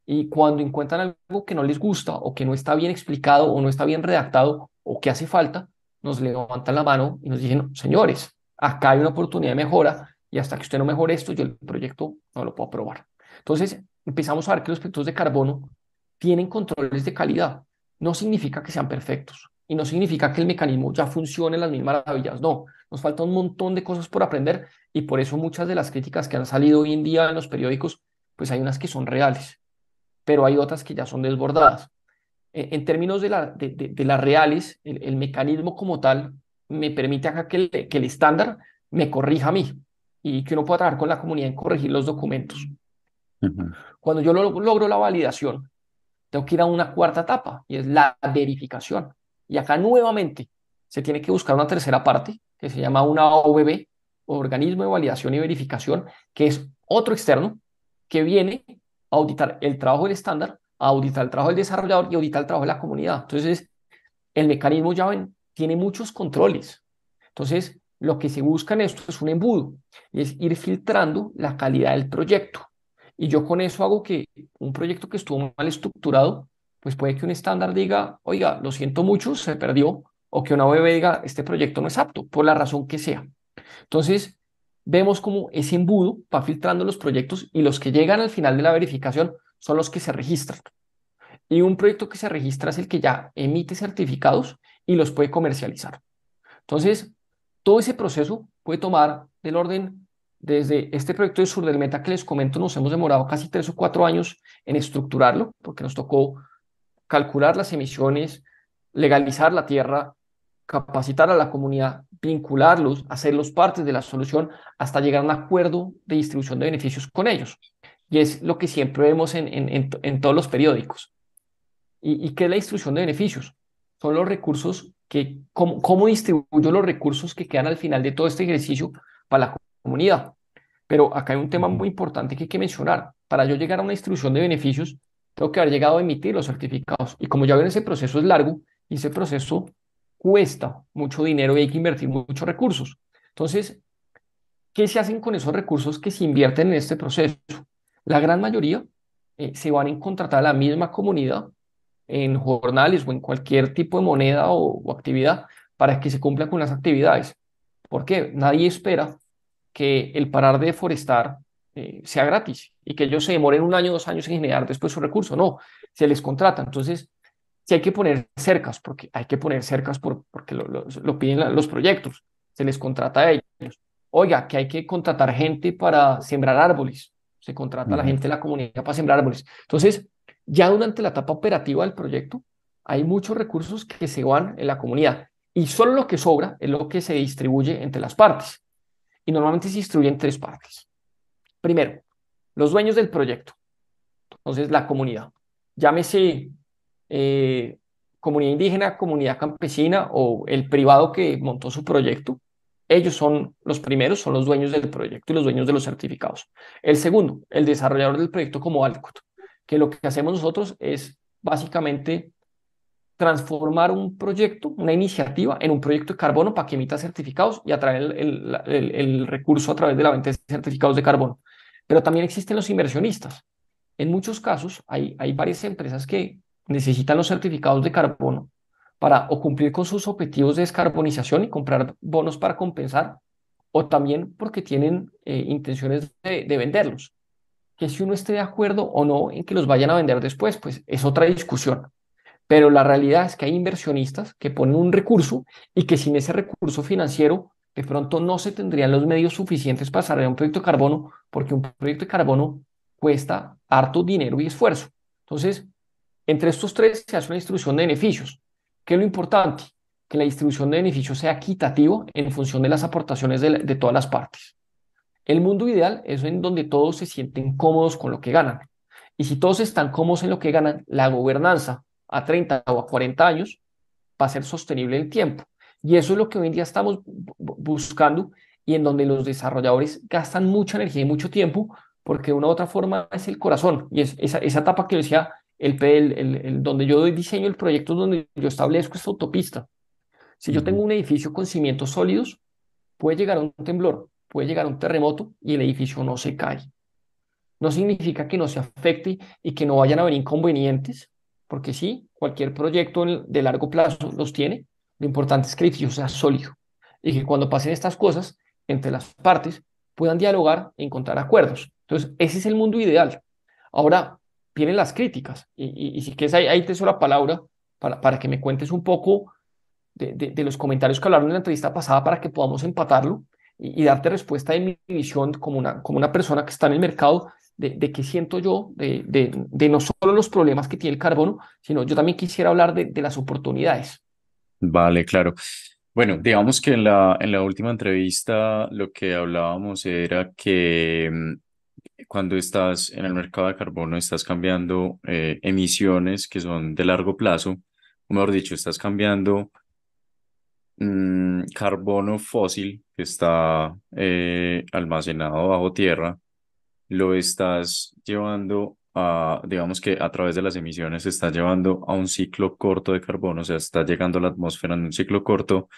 y cuando encuentran algo que no les gusta o que no está bien explicado o no está bien redactado o que hace falta, nos levantan la mano y nos dicen, señores, acá hay una oportunidad de mejora y hasta que usted no mejore esto, yo el proyecto no lo puedo aprobar. Entonces, empezamos a ver que los proyectos de carbono tienen controles de calidad. No significa que sean perfectos y no significa que el mecanismo ya funcione en las mil maravillas. No, nos falta un montón de cosas por aprender y por eso muchas de las críticas que han salido hoy en día en los periódicos, pues hay unas que son reales, pero hay otras que ya son desbordadas. En términos de las reales, el mecanismo como tal me permite acá que el estándar me corrija a mí y que uno pueda trabajar con la comunidad en corregir los documentos. ujú. Cuando yo logro la validación, tengo que ir a una cuarta etapa y es la verificación. Y acá nuevamente se tiene que buscar una tercera parte que se llama una OVB organismo de validación y verificación, que es otro externo, que viene a auditar el trabajo del estándar, a auditar el trabajo del desarrollador y a auditar el trabajo de la comunidad. Entonces, el mecanismo, ya ven, tiene muchos controles. Entonces, lo que se busca en esto es un embudo, y es ir filtrando la calidad del proyecto. Y yo con eso hago que un proyecto que estuvo mal estructurado, pues puede que un estándar diga, oiga, lo siento mucho, se perdió, o que una OEB diga, este proyecto no es apto, por la razón que sea. Entonces, vemos como ese embudo va filtrando los proyectos y los que llegan al final de la verificación son los que se registran. Y un proyecto que se registra es el que ya emite certificados y los puede comercializar. Entonces, todo ese proceso puede tomar del orden desde este proyecto de Sur del Meta que les comento, nos hemos demorado casi 3 o 4 años en estructurarlo, porque nos tocó calcular las emisiones, legalizar la tierra, capacitar a la comunidad, vincularlos, hacerlos parte de la solución hasta llegar a un acuerdo de distribución de beneficios con ellos. Y es lo que siempre vemos en todos los periódicos. ¿Y qué es la distribución de beneficios? Son los recursos que, cómo distribuyo los recursos que quedan al final de todo este ejercicio para la comunidad. Pero acá hay un tema Ujú. muy importante que hay que mencionar. Para yo llegar a una distribución de beneficios, tengo que haber llegado a emitir los certificados. Y como ya ven, ese proceso es largo y ese proceso cuesta mucho dinero y hay que invertir muchos recursos. Entonces, ¿qué se hacen con esos recursos que se invierten en este proceso? La gran mayoría se van a contratar a la misma comunidad en jornales o en cualquier tipo de moneda o actividad para que se cumplan con las actividades. ¿Por qué? Nadie espera que el parar de deforestar sea gratis y que ellos se demoren 1 año, 2 años en generar después su recurso. No, se les contrata. Entonces, si hay que poner cercas, porque hay que poner cercas porque lo piden los proyectos, se les contrata a ellos. Oiga, que hay que contratar gente para sembrar árboles, se contrata a la Ujú. gente de la comunidad para sembrar árboles. Entonces, ya durante la etapa operativa del proyecto, hay muchos recursos que se van en la comunidad y solo lo que sobra es lo que se distribuye entre las partes. Y normalmente se distribuye en 3 partes. Primero, los dueños del proyecto, entonces la comunidad. Llámese eh, comunidad indígena, comunidad campesina o el privado que montó su proyecto. Ellos son los primeros, son los dueños del proyecto y los dueños de los certificados. El segundo, el desarrollador del proyecto como Alcott, que lo que hacemos nosotros es básicamente transformar un proyecto, una iniciativa, en un proyecto de carbono para que emita certificados y atraer el recurso a través de la venta de certificados de carbono. Pero también existen los inversionistas. En muchos casos hay varias empresas que necesitan los certificados de carbono para o cumplir con sus objetivos de descarbonización y comprar bonos para compensar, o también porque tienen intenciones de venderlos. Que si uno esté de acuerdo o no en que los vayan a vender después, pues es otra discusión. Pero la realidad es que hay inversionistas que ponen un recurso y que sin ese recurso financiero de pronto no se tendrían los medios suficientes para desarrollar un proyecto de carbono, porque un proyecto de carbono cuesta harto dinero y esfuerzo. Entonces, entre estos tres se hace una distribución de beneficios. ¿Qué es lo importante? Que la distribución de beneficios sea equitativo en función de las aportaciones de todas las partes. El mundo ideal es en donde todos se sienten cómodos con lo que ganan. Y si todos están cómodos en lo que ganan, la gobernanza a 30 o a 40 años va a ser sostenible en el tiempo. Y eso es lo que hoy en día estamos buscando y en donde los desarrolladores gastan mucha energía y mucho tiempo porque de una u otra forma es el corazón y es esa etapa que decía donde yo diseño el proyecto, donde yo establezco esta autopista. Si yo tengo Ujú. un edificio con cimientos sólidos, puede llegar un temblor, puede llegar un terremoto y el edificio no se cae. No significa que no se afecte y que no vayan a haber inconvenientes, porque sí, cualquier proyecto de largo plazo los tiene. Lo importante es que el edificio sea sólido y que cuando pasen estas cosas, entre las partes puedan dialogar e encontrar acuerdos. Entonces, ese es el mundo ideal. Ahora vienen las críticas y si quieres, ahí te doy la palabra para que me cuentes un poco de los comentarios que hablaron en la entrevista pasada para que podamos empatarlo y darte respuesta de mi visión como una persona que está en el mercado de qué siento yo, de no solo los problemas que tiene el carbono, sino yo también quisiera hablar de las oportunidades. Vale, claro. Bueno, digamos que en la última entrevista lo que hablábamos era que cuando estás en el mercado de carbono estás cambiando emisiones que son de largo plazo, o mejor dicho, estás cambiando carbono fósil que está almacenado bajo tierra, lo estás llevando a, digamos que a través de las emisiones, se está llevando a un ciclo corto de carbono, o sea, está llegando a la atmósfera en un ciclo corto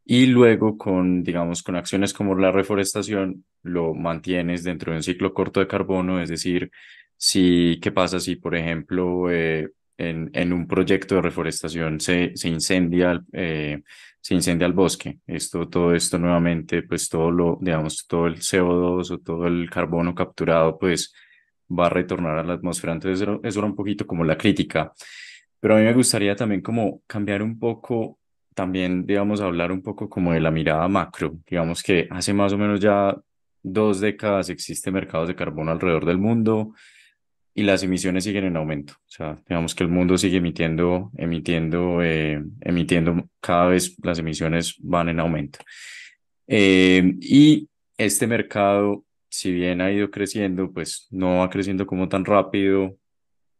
y luego con, digamos, con acciones como la reforestación, lo mantienes dentro de un ciclo corto de carbono, es decir, si, ¿qué pasa si, por ejemplo, en un proyecto de reforestación se incendia el bosque? Todo esto nuevamente, pues todo lo, digamos, todo el CO2 o todo el carbono capturado, pues va a retornar a la atmósfera. Entonces, eso era un poquito como la crítica. Pero a mí me gustaría también como cambiar un poco, también, digamos, hablar un poco como de la mirada macro. Digamos que hace más o menos ya 2 décadas existen mercados de carbono alrededor del mundo y las emisiones siguen en aumento. O sea, digamos que el mundo sigue emitiendo cada vez las emisiones van en aumento. Y este mercado, si bien ha ido creciendo, pues no va creciendo como tan rápido.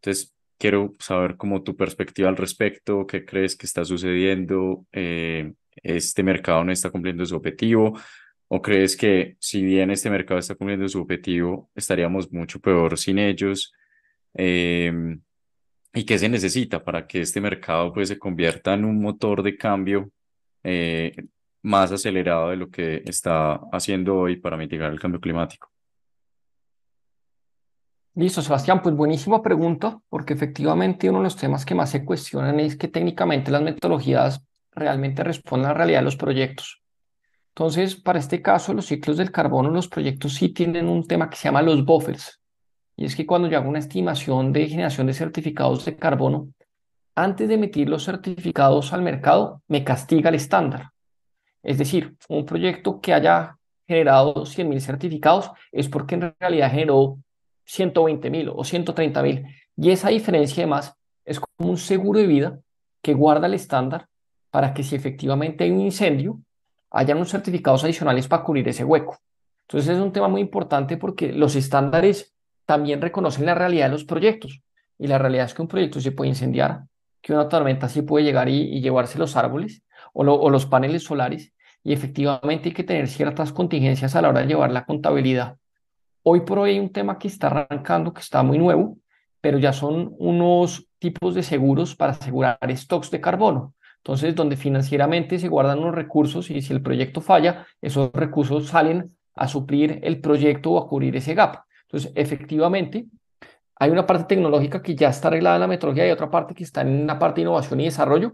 Entonces, quiero saber como tu perspectiva al respecto, qué crees que está sucediendo, este mercado no está cumpliendo su objetivo, o crees que si bien este mercado está cumpliendo su objetivo, estaríamos mucho peor sin ellos. Em, ¿Y qué se necesita para que este mercado pues se convierta en un motor de cambio eh, más acelerado de lo que está haciendo hoy para mitigar el cambio climático? Listo, Sebastián, pues buenísima pregunta, porque efectivamente uno de los temas que más se cuestionan es que técnicamente las metodologías realmente responden a la realidad de los proyectos. Entonces, para este caso, los ciclos del carbono, los proyectos sí tienen un tema que se llama los buffers, y es que cuando yo hago una estimación de generación de certificados de carbono, antes de emitir los certificados al mercado, me castiga el estándar. Es decir, un proyecto que haya generado 100.000 certificados es porque en realidad generó 120.000 o 130.000. Y esa diferencia además es como un seguro de vida que guarda el estándar para que si efectivamente hay un incendio, haya unos certificados adicionales para cubrir ese hueco. Entonces es un tema muy importante porque los estándares también reconocen la realidad de los proyectos. Y la realidad es que un proyecto se puede incendiar, que una tormenta sí puede llegar y llevarse los árboles o los paneles solares y efectivamente hay que tener ciertas contingencias a la hora de llevar la contabilidad. Hoy por hoy hay un tema que está arrancando, que está muy nuevo, pero ya son unos tipos de seguros para asegurar stocks de carbono. Entonces, donde financieramente se guardan unos recursos y si el proyecto falla, esos recursos salen a suplir el proyecto o a cubrir ese gap. Entonces, efectivamente, hay una parte tecnológica que ya está arreglada en la metodología y otra parte que está en la parte de innovación y desarrollo,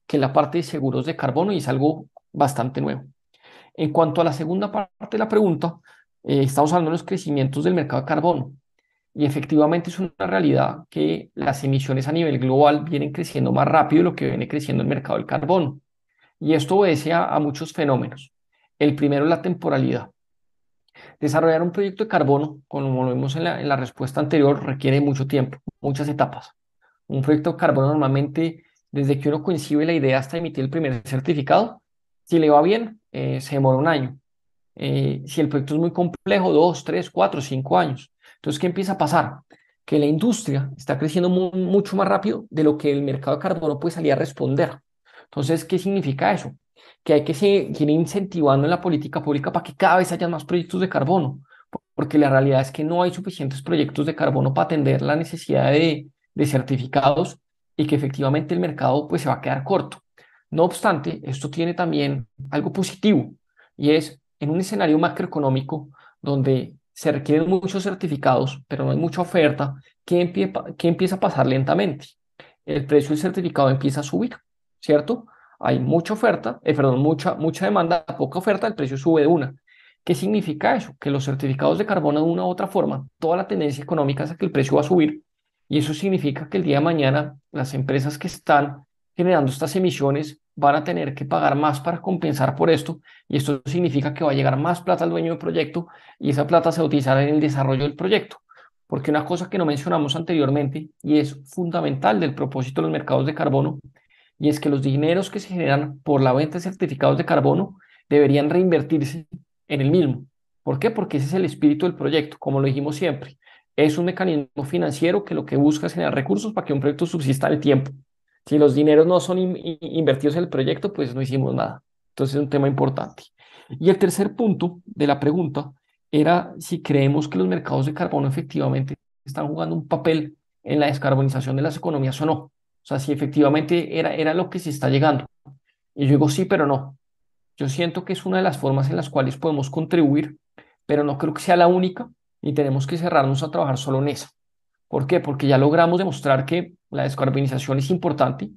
que es la parte de seguros de carbono y es algo bastante nuevo. En cuanto a la segunda parte de la pregunta, estamos hablando de los crecimientos del mercado de carbono y efectivamente es una realidad que las emisiones a nivel global vienen creciendo más rápido de lo que viene creciendo el mercado del carbono. Y esto obedece a muchos fenómenos. El primero es la temporalidad. Desarrollar un proyecto de carbono, como lo vimos en la respuesta anterior, requiere mucho tiempo, muchas etapas. Un proyecto de carbono normalmente, desde que uno concibe la idea hasta emitir el primer certificado, si le va bien, se demora un año. Si el proyecto es muy complejo, 2, 3, 4, 5 años. Entonces, ¿qué empieza a pasar? Que la industria está creciendo mucho más rápido de lo que el mercado de carbono puede salir a responder. Entonces, ¿qué significa eso? Que hay que seguir incentivando en la política pública para que cada vez haya más proyectos de carbono, porque la realidad es que no hay suficientes proyectos de carbono para atender la necesidad de certificados y que efectivamente el mercado pues se va a quedar corto. No obstante, esto tiene también algo positivo y es en un escenario macroeconómico donde se requieren muchos certificados, pero no hay mucha oferta, ¿qué empieza a pasar lentamente? El precio del certificado empieza a subir, ¿cierto? Hay mucha oferta, perdón, mucha demanda, poca oferta, el precio sube de una. ¿Qué significa eso? Que los certificados de carbono de una u otra forma, toda la tendencia económica es a que el precio va a subir y eso significa que el día de mañana las empresas que están generando estas emisiones van a tener que pagar más para compensar por esto y esto significa que va a llegar más plata al dueño del proyecto y esa plata se va a utilizar en el desarrollo del proyecto. Porque una cosa que no mencionamos anteriormente y es fundamental del propósito de los mercados de carbono y es que los dineros que se generan por la venta de certificados de carbono deberían reinvertirse en el mismo. ¿Por qué? Porque ese es el espíritu del proyecto, como lo dijimos siempre. Es un mecanismo financiero que lo que busca es generar recursos para que un proyecto subsista en el tiempo. Si los dineros no son invertidos en el proyecto, pues no hicimos nada. Entonces es un tema importante. Y el tercer punto de la pregunta era si creemos que los mercados de carbono efectivamente están jugando un papel en la descarbonización de las economías o no. O sea, si efectivamente era lo que se está llegando. Y yo digo sí, pero no. Yo siento que es una de las formas en las cuales podemos contribuir, pero no creo que sea la única y tenemos que cerrarnos a trabajar solo en esa. ¿Por qué? Porque ya logramos demostrar que la descarbonización es importante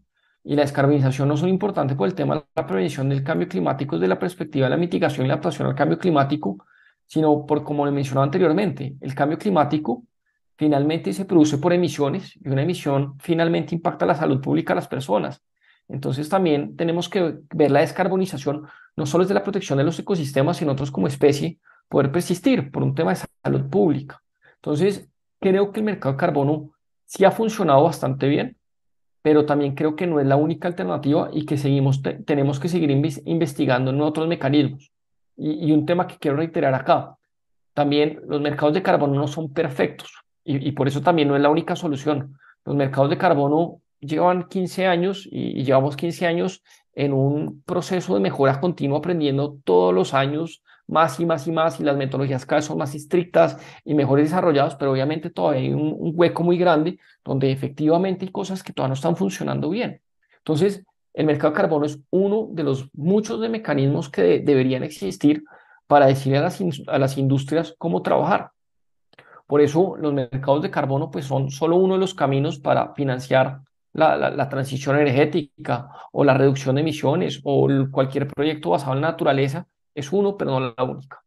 y la descarbonización no solo importante por el tema de la prevención del cambio climático desde la perspectiva de la mitigación y la adaptación al cambio climático, sino por, como le mencionaba anteriormente, el cambio climático finalmente se produce por emisiones y una emisión finalmente impacta la salud pública de las personas. Entonces también tenemos que ver la descarbonización no solo desde la protección de los ecosistemas, sino nosotros como especie poder persistir por un tema de salud pública. Entonces, creo que el mercado de carbono sí ha funcionado bastante bien, pero también creo que no es la única alternativa y que tenemos que seguir investigando en otros mecanismos. Y un tema que quiero reiterar acá, también los mercados de carbono no son perfectos y por eso también no es la única solución. Los mercados de carbono llevan 15 años y llevamos 15 años en un proceso de mejora continua, aprendiendo todos los años más y más y más, y las metodologías cada vez son más estrictas y mejores desarrolladas, pero obviamente todavía hay un hueco muy grande donde efectivamente hay cosas que todavía no están funcionando bien. Entonces, el mercado de carbono es uno de los muchos de mecanismos que deberían existir para decirle a las industrias cómo trabajar. Por eso los mercados de carbono pues, son solo uno de los caminos para financiar la transición energética o la reducción de emisiones o cualquier proyecto basado en la naturaleza. Es uno, pero no la única.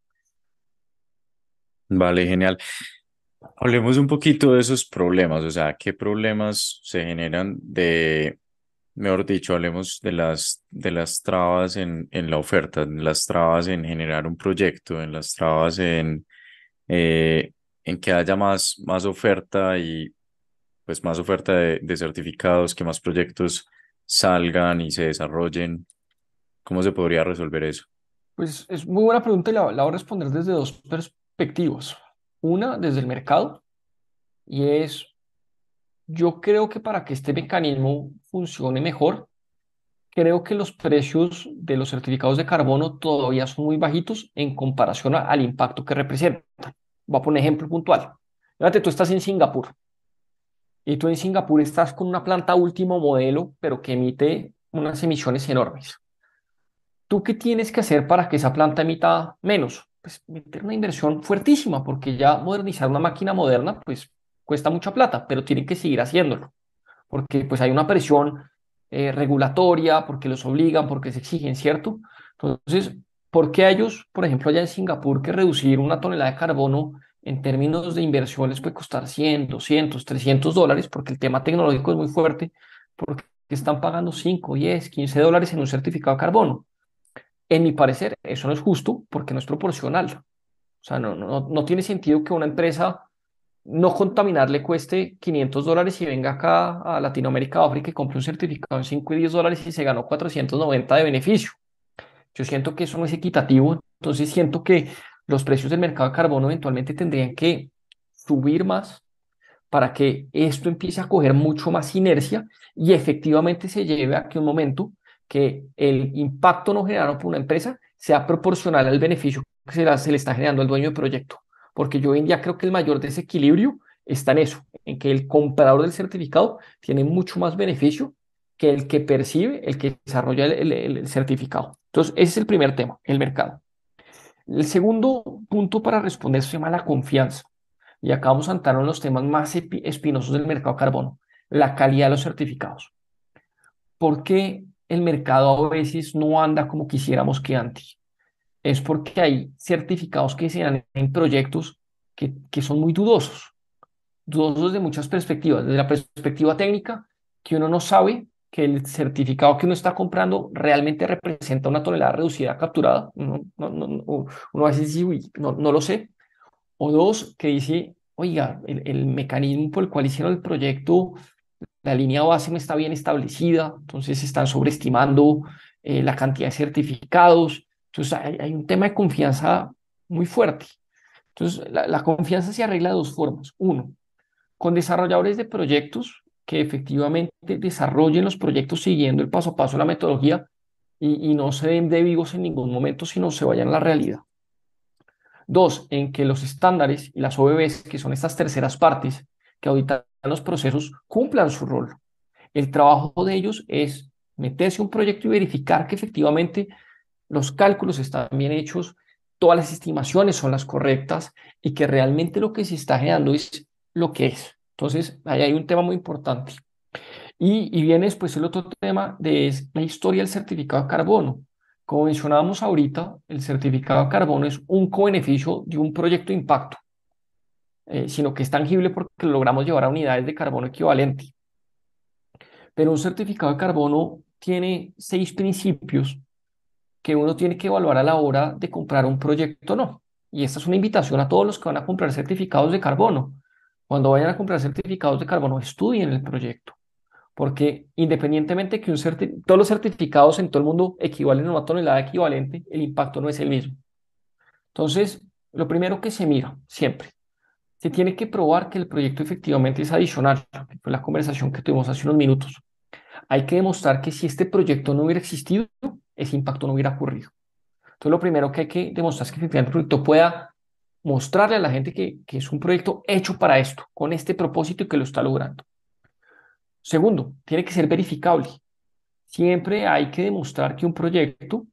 Vale, genial. Hablemos un poquito de esos problemas, o sea, qué problemas se generan de, mejor dicho, hablemos de las trabas en la oferta, en las trabas en generar un proyecto, en las trabas en que haya más oferta y pues más oferta de certificados, que más proyectos salgan y se desarrollen. ¿Cómo se podría resolver eso? Pues es muy buena pregunta y la voy a responder desde dos perspectivas. Una, desde el mercado, y es, yo creo que para que este mecanismo funcione mejor, creo que los precios de los certificados de carbono todavía son muy bajitos en comparación al impacto que representan. Voy a poner un ejemplo puntual. Fíjate, tú estás en Singapur y tú en Singapur estás con una planta último modelo, pero que emite unas emisiones enormes. ¿Tú qué tienes que hacer para que esa planta emita menos? Pues meter una inversión fuertísima, porque ya modernizar una máquina moderna, pues cuesta mucha plata, pero tienen que seguir haciéndolo, porque pues hay una presión regulatoria, porque los obligan, porque se exigen, ¿cierto? Entonces, ¿por qué a ellos, por ejemplo, allá en Singapur, que reducir una tonelada de carbono en términos de inversión les puede costar 100, 200, $300? Porque el tema tecnológico es muy fuerte, porque están pagando 5, 10, $15 en un certificado de carbono. En mi parecer, eso no es justo porque no es proporcional. O sea, no tiene sentido que una empresa no contaminar le cueste $500 y venga acá a Latinoamérica o África y compre un certificado en 5 y $10 y se ganó 490 de beneficio. Yo siento que eso no es equitativo, entonces siento que los precios del mercado de carbono eventualmente tendrían que subir más para que esto empiece a coger mucho más inercia y efectivamente se lleve a que un momento que el impacto no generado por una empresa sea proporcional al beneficio que se le está generando al dueño del proyecto. Porque yo hoy en día creo que el mayor desequilibrio está en eso, en que el comprador del certificado tiene mucho más beneficio que el que percibe, el que desarrolla el certificado. Entonces, ese es el primer tema, el mercado. El segundo punto para responder se llama la confianza. Y acá vamos a entrar en los temas más espinosos del mercado de carbono, la calidad de los certificados. ¿Por qué el mercado a veces no anda como quisiéramos que antes? Es porque hay certificados que se dan en proyectos que son muy dudosos, dudosos de muchas perspectivas. Desde la perspectiva técnica, que uno no sabe que el certificado que uno está comprando realmente representa una tonelada reducida capturada. Uno a veces dice, uy, no lo sé. O dos, que dice, oiga, el mecanismo por el cual hicieron el proyecto, la línea base no está bien establecida, entonces están sobreestimando la cantidad de certificados. Entonces hay un tema de confianza muy fuerte. Entonces la confianza se arregla de dos formas. Uno, con desarrolladores de proyectos que efectivamente desarrollen los proyectos siguiendo el paso a paso de la metodología y no se den de vivos en ningún momento, sino se vayan a la realidad. Dos, en que los estándares y las OBBs, que son estas terceras partes que auditan los procesos, cumplan su rol. El trabajo de ellos es meterse a un proyecto y verificar que efectivamente los cálculos están bien hechos, todas las estimaciones son las correctas y que realmente lo que se está generando es lo que es. Entonces, ahí hay un tema muy importante. Y viene después el otro tema de la historia del certificado de carbono. Como mencionábamos ahorita, el certificado de carbono es un cobeneficio de un proyecto de impacto, sino que es tangible porque lo logramos llevar a unidades de carbono equivalente. Pero un certificado de carbono tiene 6 principios que uno tiene que evaluar a la hora de comprar un proyecto o no. Y esta es una invitación a todos los que van a comprar certificados de carbono. Cuando vayan a comprar certificados de carbono, estudien el proyecto, porque independientemente que todos los certificados en todo el mundo equivalen a una tonelada equivalente, el impacto no es el mismo. Entonces, lo primero que se mira siempre, se tiene que probar que el proyecto efectivamente es adicional, que fue la conversación que tuvimos hace unos minutos. Hay que demostrar que si este proyecto no hubiera existido, ese impacto no hubiera ocurrido. Entonces, lo primero que hay que demostrar es que efectivamente el proyecto pueda mostrarle a la gente que es un proyecto hecho para esto, con este propósito y que lo está logrando. Segundo, tiene que ser verificable. Siempre hay que demostrar que un proyecto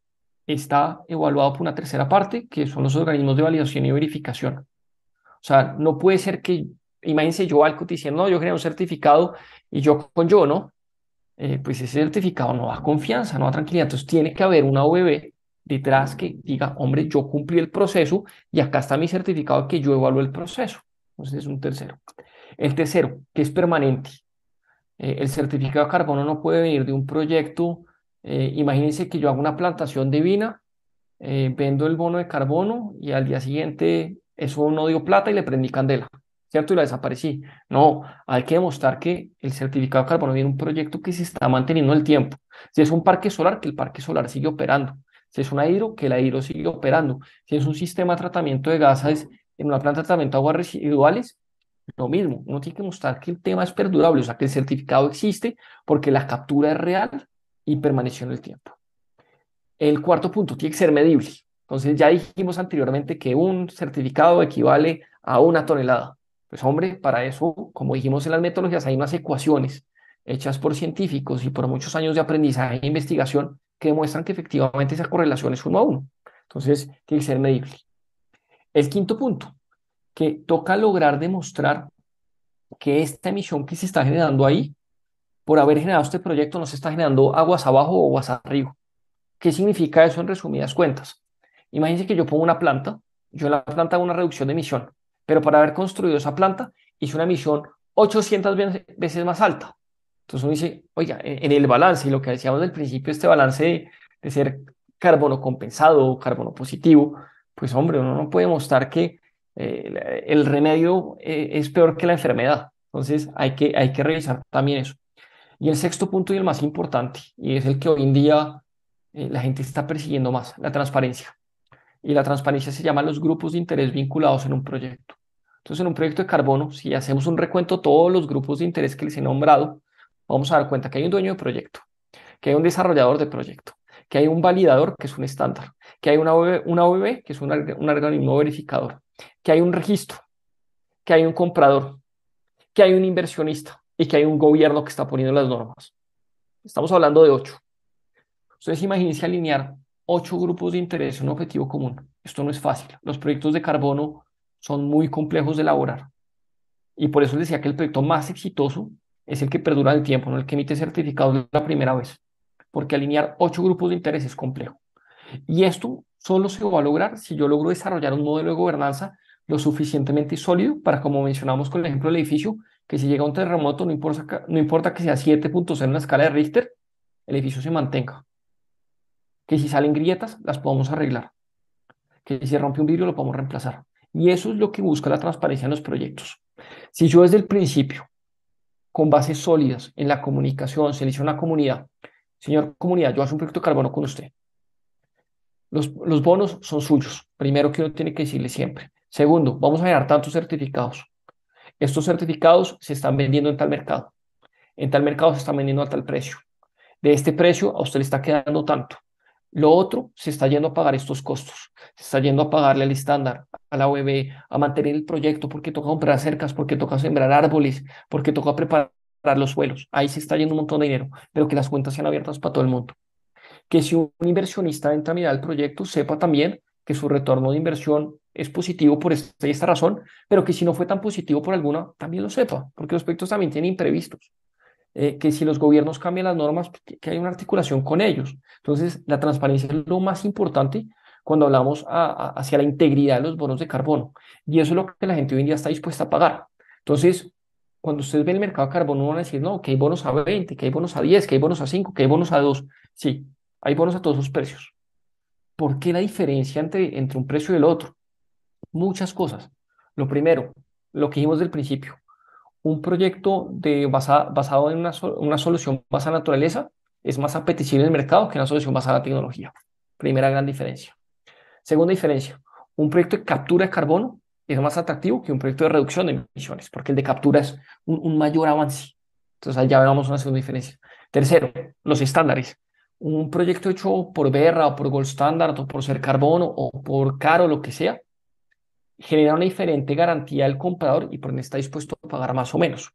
está evaluado por una tercera parte, que son los organismos de validación y verificación. O sea, no puede ser que, imagínense yo algo diciendo, no, yo generé un certificado y yo con yo, ¿no? Pues ese certificado no da confianza, no da tranquilidad. Entonces tiene que haber una OBB detrás que diga, hombre, yo cumplí el proceso y acá está mi certificado que yo evalué el proceso. Entonces es un tercero. El tercero, que es permanente. El certificado de carbono no puede venir de un proyecto. Imagínense que yo hago una plantación de vina, vendo el bono de carbono y al día siguiente eso no dio plata y le prendí candela, ¿cierto? Y la desaparecí. No, hay que demostrar que el certificado de carbono viene de un proyecto que se está manteniendo en el tiempo. Si es un parque solar, que el parque solar sigue operando. Si es una hidro, que la hidro sigue operando. Si es un sistema de tratamiento de gases en una planta de tratamiento de aguas residuales, lo mismo. Uno tiene que mostrar que el tema es perdurable, o sea, que el certificado existe porque la captura es real y permaneció en el tiempo. El cuarto punto, tiene que ser medible. Entonces ya dijimos anteriormente que un certificado equivale a una tonelada. Pues hombre, para eso, como dijimos en las metodologías, hay unas ecuaciones hechas por científicos y por muchos años de aprendizaje e investigación que demuestran que efectivamente esa correlación es 1 a 1. Entonces, tiene que ser medible. El quinto punto, que toca lograr demostrar que esta emisión que se está generando ahí, por haber generado este proyecto, no se está generando aguas abajo o aguas arriba. ¿Qué significa eso en resumidas cuentas? Imagínense que yo pongo una planta, yo en la planta hago una reducción de emisión, pero para haber construido esa planta hice una emisión 800 veces más alta. Entonces uno dice, oiga, en el balance, y lo que decíamos del principio, este balance de ser carbono compensado o carbono positivo, pues hombre, uno no puede mostrar que el remedio es peor que la enfermedad. Entonces hay que revisar también eso. Y el sexto punto y el más importante, y es el que hoy en día la gente está persiguiendo más, la transparencia. Y la transparencia se llama los grupos de interés vinculados en un proyecto. Entonces, en un proyecto de carbono, si hacemos un recuento de todos los grupos de interés que les he nombrado, vamos a dar cuenta que hay un dueño de proyecto, que hay un desarrollador de proyecto, que hay un validador, que es un estándar, que hay una OBB, que es un organismo verificador, que hay un registro, que hay un comprador, que hay un inversionista y que hay un gobierno que está poniendo las normas. Estamos hablando de 8. Ustedes imagínense alinear 8 grupos de interés en un objetivo común. Esto no es fácil. Los proyectos de carbono son muy complejos de elaborar. Y por eso les decía que el proyecto más exitoso es el que perdura en el tiempo, no el que emite certificados la primera vez. Porque alinear 8 grupos de interés es complejo. Y esto solo se va a lograr si yo logro desarrollar un modelo de gobernanza lo suficientemente sólido para, como mencionamos con el ejemplo del edificio, que si llega un terremoto, no importa que sea 7.0 en la escala de Richter, el edificio se mantenga. Que si salen grietas, las podemos arreglar. Que si se rompe un vidrio, lo podemos reemplazar. Y eso es lo que busca la transparencia en los proyectos. Si yo desde el principio, con bases sólidas en la comunicación, se le dice a una comunidad, señor comunidad, yo hago un proyecto de carbono con usted. Los bonos son suyos. Primero que uno tiene que decirle siempre. Segundo, vamos a generar tantos certificados. Estos certificados se están vendiendo en tal mercado. En tal mercado se está vendiendo a tal precio. De este precio a usted le está quedando tanto. Lo otro se está yendo a pagar estos costos, se está yendo a pagarle al estándar, a la OEB, a mantener el proyecto porque toca comprar cercas, porque toca sembrar árboles, porque toca preparar los suelos. Ahí se está yendo un montón de dinero, pero que las cuentas sean abiertas para todo el mundo. Que si un inversionista entra a mirar el proyecto, sepa también que su retorno de inversión es positivo por esta y esta razón, pero que si no fue tan positivo por alguna, también lo sepa, porque los proyectos también tienen imprevistos. Que si los gobiernos cambian las normas, que hay una articulación con ellos. Entonces, la transparencia es lo más importante cuando hablamos hacia la integridad de los bonos de carbono. Y eso es lo que la gente hoy en día está dispuesta a pagar. Entonces, cuando ustedes ven el mercado de carbono, van a decir, no, que hay bonos a 20, que hay bonos a 10, que hay bonos a 5, que hay bonos a 2. Sí, hay bonos a todos los precios. ¿Por qué la diferencia entre un precio y el otro? Muchas cosas. Lo primero, lo que dijimos del principio, un proyecto basado en una solución basada en la naturaleza es más apetecible en el mercado que una solución basada en la tecnología. Primera gran diferencia. Segunda diferencia, un proyecto de captura de carbono es más atractivo que un proyecto de reducción de emisiones, porque el de captura es un mayor avance. Entonces, allá vemos una segunda diferencia. Tercero, los estándares. Un proyecto hecho por Verra o por Gold Standard o por Ser Carbono o por Caro, lo que sea, genera una diferente garantía al comprador y por ende está dispuesto a pagar más o menos.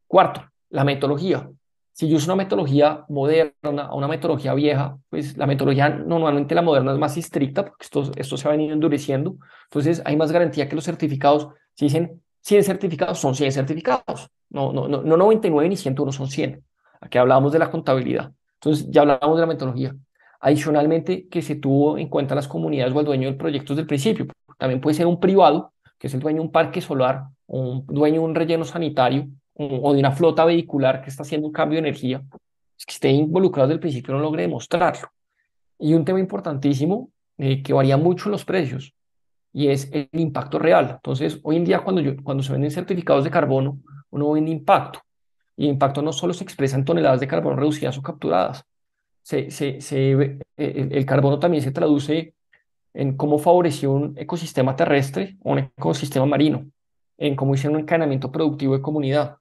Cuarto, la metodología. Si yo uso una metodología moderna o una metodología vieja, pues la metodología normalmente la moderna es más estricta porque esto se ha venido endureciendo. Entonces hay más garantía que los certificados. Si dicen 100 certificados, son 100 certificados. No 99 ni 101, son 100. Aquí hablábamos de la contabilidad. Entonces ya hablábamos de la metodología. Adicionalmente, que se tuvo en cuenta las comunidades o el dueño del proyecto desde el principio. También puede ser un privado, que es el dueño de un parque solar, o un dueño de un relleno sanitario, o de una flota vehicular que está haciendo un cambio de energía, es que esté involucrado desde el principio no logre demostrarlo. Y un tema importantísimo que varía mucho en los precios y es el impacto real. Entonces, hoy en día cuando se venden certificados de carbono, uno vende impacto. Y impacto no solo se expresa en toneladas de carbono reducidas o capturadas, el carbono también se traduce en cómo favoreció un ecosistema terrestre o un ecosistema marino, en cómo hicieron un encadenamiento productivo de comunidad,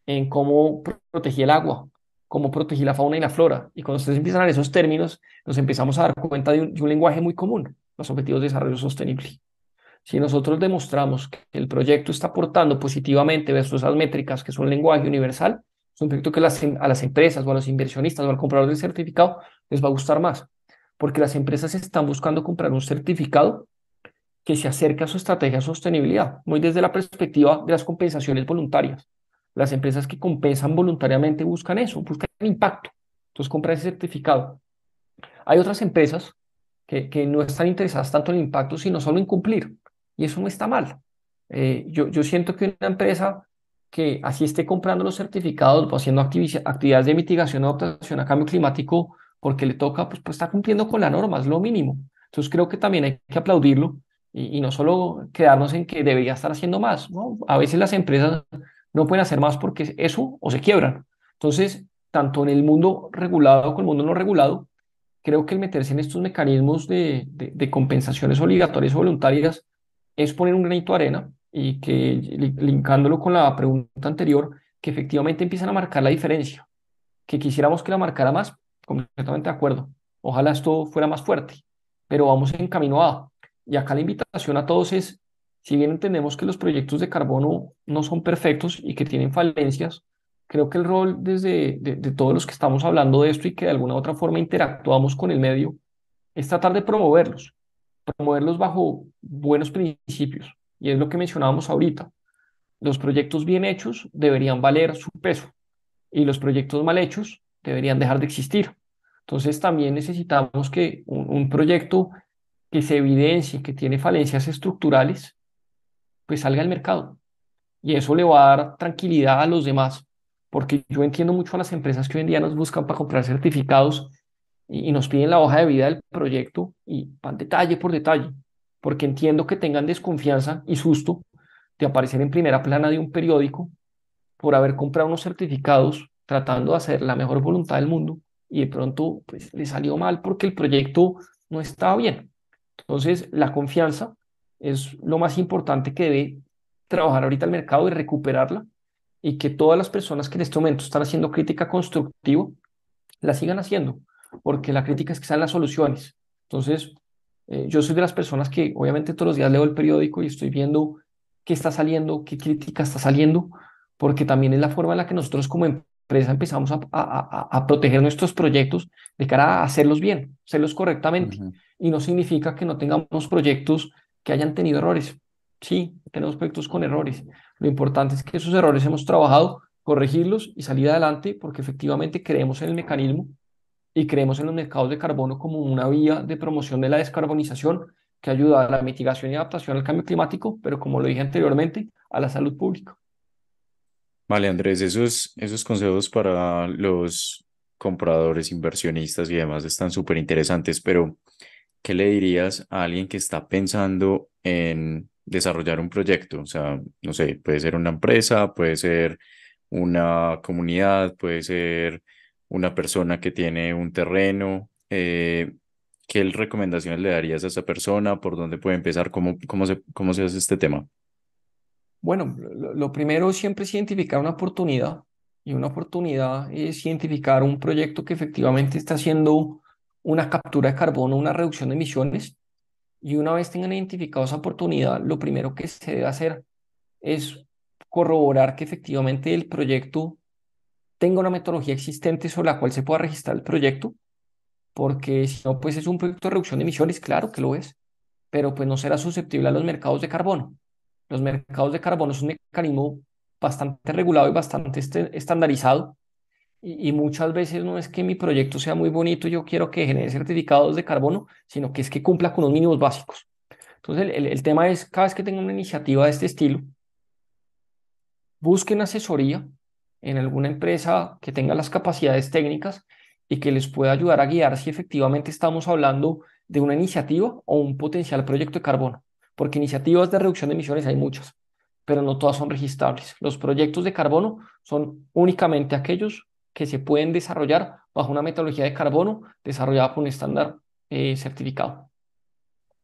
en cómo protegí el agua, cómo protegí la fauna y la flora. Y cuando ustedes empiezan a ver esos términos, nos empezamos a dar cuenta de un lenguaje muy común, los objetivos de desarrollo sostenible. Si nosotros demostramos que el proyecto está aportando positivamente versus esas métricas, que es un lenguaje universal, es un proyecto que a las empresas o a los inversionistas o al comprador del certificado les va a gustar más, porque las empresas están buscando comprar un certificado que se acerca a su estrategia de sostenibilidad, muy desde la perspectiva de las compensaciones voluntarias. Las empresas que compensan voluntariamente buscan eso, buscan impacto. Entonces compran ese certificado. Hay otras empresas que no están interesadas tanto en el impacto, sino solo en cumplir. Y eso no está mal. Yo siento que una empresa que así esté comprando los certificados o haciendo actividades de mitigación o adaptación a cambio climático porque le toca, pues está cumpliendo con la norma, es lo mínimo. Entonces creo que también hay que aplaudirlo y no solo quedarnos en que debería estar haciendo más, ¿no? A veces las empresas no pueden hacer más porque eso o se quiebran. Entonces, tanto en el mundo regulado como en el mundo no regulado, creo que el meterse en estos mecanismos de compensaciones obligatorias o voluntarias es poner un granito de arena y que, linkándolo con la pregunta anterior, que efectivamente empiezan a marcar la diferencia. Que quisiéramos que la marcara más, completamente de acuerdo. Ojalá esto fuera más fuerte, pero vamos en camino a. Y acá la invitación a todos es, si bien entendemos que los proyectos de carbono no son perfectos y que tienen falencias, creo que el rol de todos los que estamos hablando de esto y que de alguna u otra forma interactuamos con el medio es tratar de promoverlos bajo buenos principios. Y es lo que mencionábamos ahorita. Los proyectos bien hechos deberían valer su peso y los proyectos mal hechos deberían dejar de existir. Entonces también necesitamos que un proyecto que se evidencie que tiene falencias estructurales, pues salga al mercado. Y eso le va a dar tranquilidad a los demás, porque yo entiendo mucho a las empresas que hoy en día nos buscan para comprar certificados y nos piden la hoja de vida del proyecto y van detalle por detalle, porque entiendo que tengan desconfianza y susto de aparecer en primera plana de un periódico por haber comprado unos certificados tratando de hacer la mejor voluntad del mundo y de pronto pues le salió mal porque el proyecto no estaba bien. Entonces, la confianza es lo más importante que debe trabajar ahorita el mercado y recuperarla y que todas las personas que en este momento están haciendo crítica constructiva la sigan haciendo, porque la crítica es que sean las soluciones. Entonces, yo soy de las personas que obviamente todos los días leo el periódico y estoy viendo qué está saliendo, qué crítica está saliendo, porque también es la forma en la que nosotros como empresa empezamos a proteger nuestros proyectos de cara a hacerlos bien, hacerlos correctamente. Ujú. Y no significa que no tengamos proyectos que hayan tenido errores. Sí, tenemos proyectos con errores. Lo importante es que esos errores hemos trabajado, corregirlos y salir adelante porque efectivamente creemos en el mecanismo y creemos en los mercados de carbono como una vía de promoción de la descarbonización que ayuda a la mitigación y adaptación al cambio climático, pero como lo dije anteriormente, a la salud pública. Vale, Andrés, esos consejos para los compradores, inversionistas y demás están súper interesantes, pero ¿qué le dirías a alguien que está pensando en desarrollar un proyecto? O sea, no sé, puede ser una empresa, puede ser una comunidad, puede ser una persona que tiene un terreno. ¿Qué recomendaciones le darías a esa persona? ¿Por dónde puede empezar? ¿Cómo se hace este tema? Bueno, lo primero siempre es identificar una oportunidad y una oportunidad es identificar un proyecto que efectivamente está haciendo una captura de carbono, una reducción de emisiones y una vez tengan identificado esa oportunidad, lo primero que se debe hacer es corroborar que efectivamente el proyecto tenga una metodología existente sobre la cual se pueda registrar el proyecto, porque si no, pues es un proyecto de reducción de emisiones, claro que lo es, pero pues no será susceptible a los mercados de carbono. Los mercados de carbono es un mecanismo bastante regulado y bastante estandarizado y muchas veces no es que mi proyecto sea muy bonito y yo quiero que genere certificados de carbono, sino que es que cumpla con unos mínimos básicos. Entonces, el tema es, cada vez que tenga una iniciativa de este estilo, busquen asesoría en alguna empresa que tenga las capacidades técnicas y que les pueda ayudar a guiar si efectivamente estamos hablando de una iniciativa o un potencial proyecto de carbono. Porque iniciativas de reducción de emisiones hay muchas, pero no todas son registrables. Los proyectos de carbono son únicamente aquellos que se pueden desarrollar bajo una metodología de carbono desarrollada por un estándar certificado.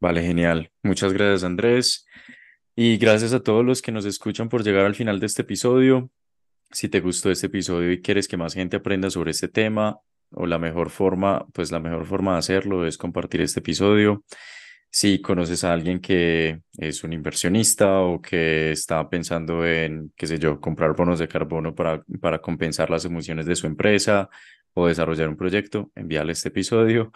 Vale, genial. Muchas gracias, Andrés. Y gracias a todos los que nos escuchan por llegar al final de este episodio. Si te gustó este episodio y quieres que más gente aprenda sobre este tema, o la mejor forma, pues la mejor forma de hacerlo es compartir este episodio. Si conoces a alguien que es un inversionista o que está pensando en, qué sé yo, comprar bonos de carbono para compensar las emisiones de su empresa o desarrollar un proyecto, envíale este episodio.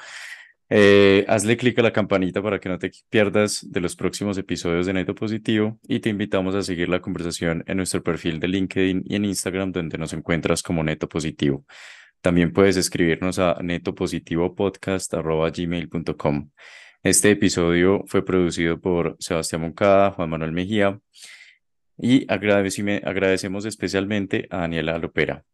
Hazle clic a la campanita para que no te pierdas de los próximos episodios de Neto Positivo y te invitamos a seguir la conversación en nuestro perfil de LinkedIn y en Instagram donde nos encuentras como Neto Positivo. También puedes escribirnos a netopositivopodcast@gmail.com. Este episodio fue producido por Sebastián Moncada, Juan Manuel Mejía y agradecemos especialmente a Daniela Lopera.